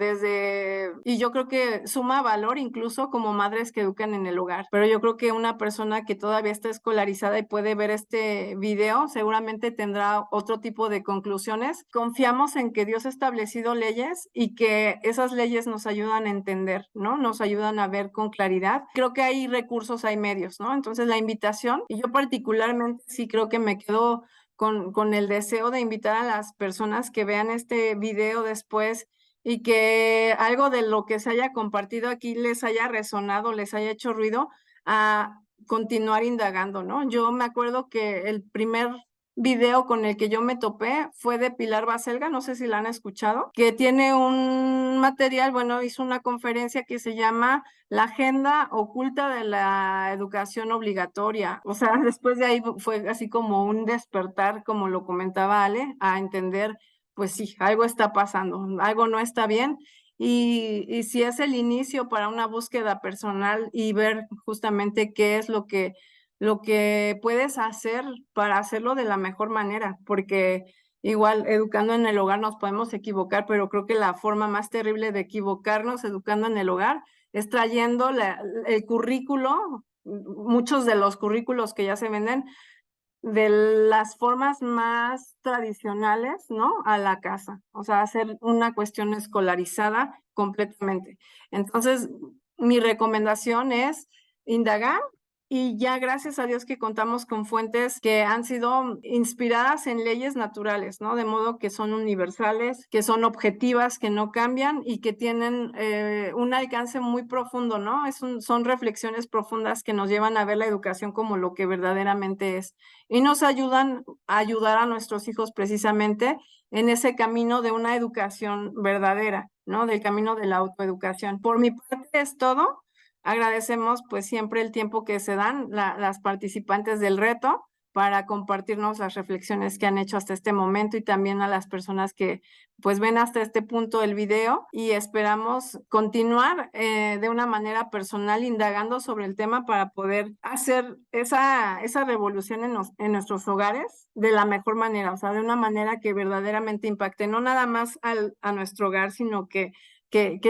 y yo creo que suma valor incluso como madres que educan en el hogar, pero yo creo que una persona que todavía está escolarizada y puede ver este video seguramente tendrá otro tipo de conclusiones. Confiamos en que Dios ha establecido leyes y que esas leyes nos ayudan a entender, ¿no? Nos ayudan a ver con claridad. Creo que hay recursos, hay medios, ¿no? Entonces la invitación, y yo particularmente sí creo que me quedo con el deseo de invitar a las personas que vean este video después y que algo de lo que se haya compartido aquí les haya resonado, les haya hecho ruido, a continuar indagando, ¿no? Yo me acuerdo que el primer video con el que yo me topé fue de Pilar Baselga, no sé si la han escuchado, que tiene un material, bueno, hizo una conferencia que se llama La agenda oculta de la educación obligatoria. O sea, después de ahí fue así como un despertar, como lo comentaba Ale, a entender, pues sí, algo está pasando, algo no está bien. Y si es el inicio para una búsqueda personal y ver justamente qué es lo que puedes hacer para hacerlo de la mejor manera, porque igual educando en el hogar nos podemos equivocar, pero creo que la forma más terrible de equivocarnos educando en el hogar es trayendo el currículo, muchos de los currículos que ya se venden, de las formas más tradicionales, ¿no? A la casa, o sea, hacer una cuestión escolarizada completamente. Entonces, mi recomendación es indagar y ya gracias a Dios que contamos con fuentes que han sido inspiradas en leyes naturales, ¿no? De modo que son universales, que son objetivas, que no cambian y que tienen un alcance muy profundo, ¿no? Son reflexiones profundas que nos llevan a ver la educación como lo que verdaderamente es y nos ayudan a ayudar a nuestros hijos precisamente en ese camino de una educación verdadera, ¿no? Del camino de la autoeducación. Por mi parte es todo. Agradecemos pues siempre el tiempo que se dan las participantes del reto para compartirnos las reflexiones que han hecho hasta este momento y también a las personas que pues ven hasta este punto el video y esperamos continuar de una manera personal indagando sobre el tema para poder hacer esa revolución en nuestros hogares de la mejor manera, o sea, de una manera que verdaderamente impacte no nada más a nuestro hogar, sino que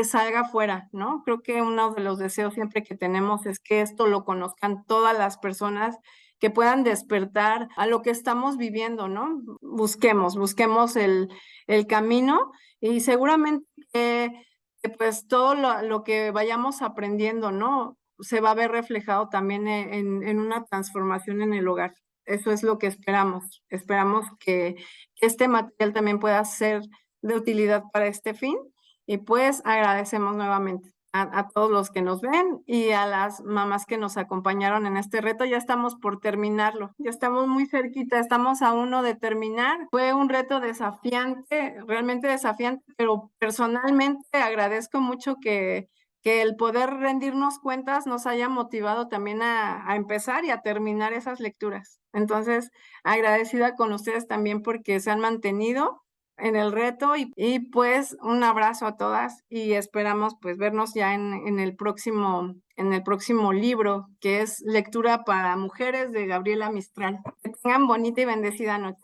salga afuera, ¿no? Creo que uno de los deseos siempre que tenemos es que esto lo conozcan todas las personas, que puedan despertar a lo que estamos viviendo, ¿no? Busquemos el camino y seguramente que pues todo lo que vayamos aprendiendo, ¿no? Se va a ver reflejado también en una transformación en el hogar. Eso es lo que esperamos. Esperamos que este material también pueda ser de utilidad para este fin. Y pues agradecemos nuevamente a todos los que nos ven y a las mamás que nos acompañaron en este reto. Ya estamos por terminarlo, ya estamos muy cerquita, estamos a uno de terminar. Fue un reto desafiante, realmente desafiante, pero personalmente agradezco mucho que el poder rendirnos cuentas nos haya motivado también a empezar y a terminar esas lecturas. Entonces, agradecida con ustedes también porque se han mantenido en el reto y pues un abrazo a todas y esperamos pues vernos ya en el próximo libro que es Lectura para Mujeres de Gabriela Mistral. Que tengan bonita y bendecida noche.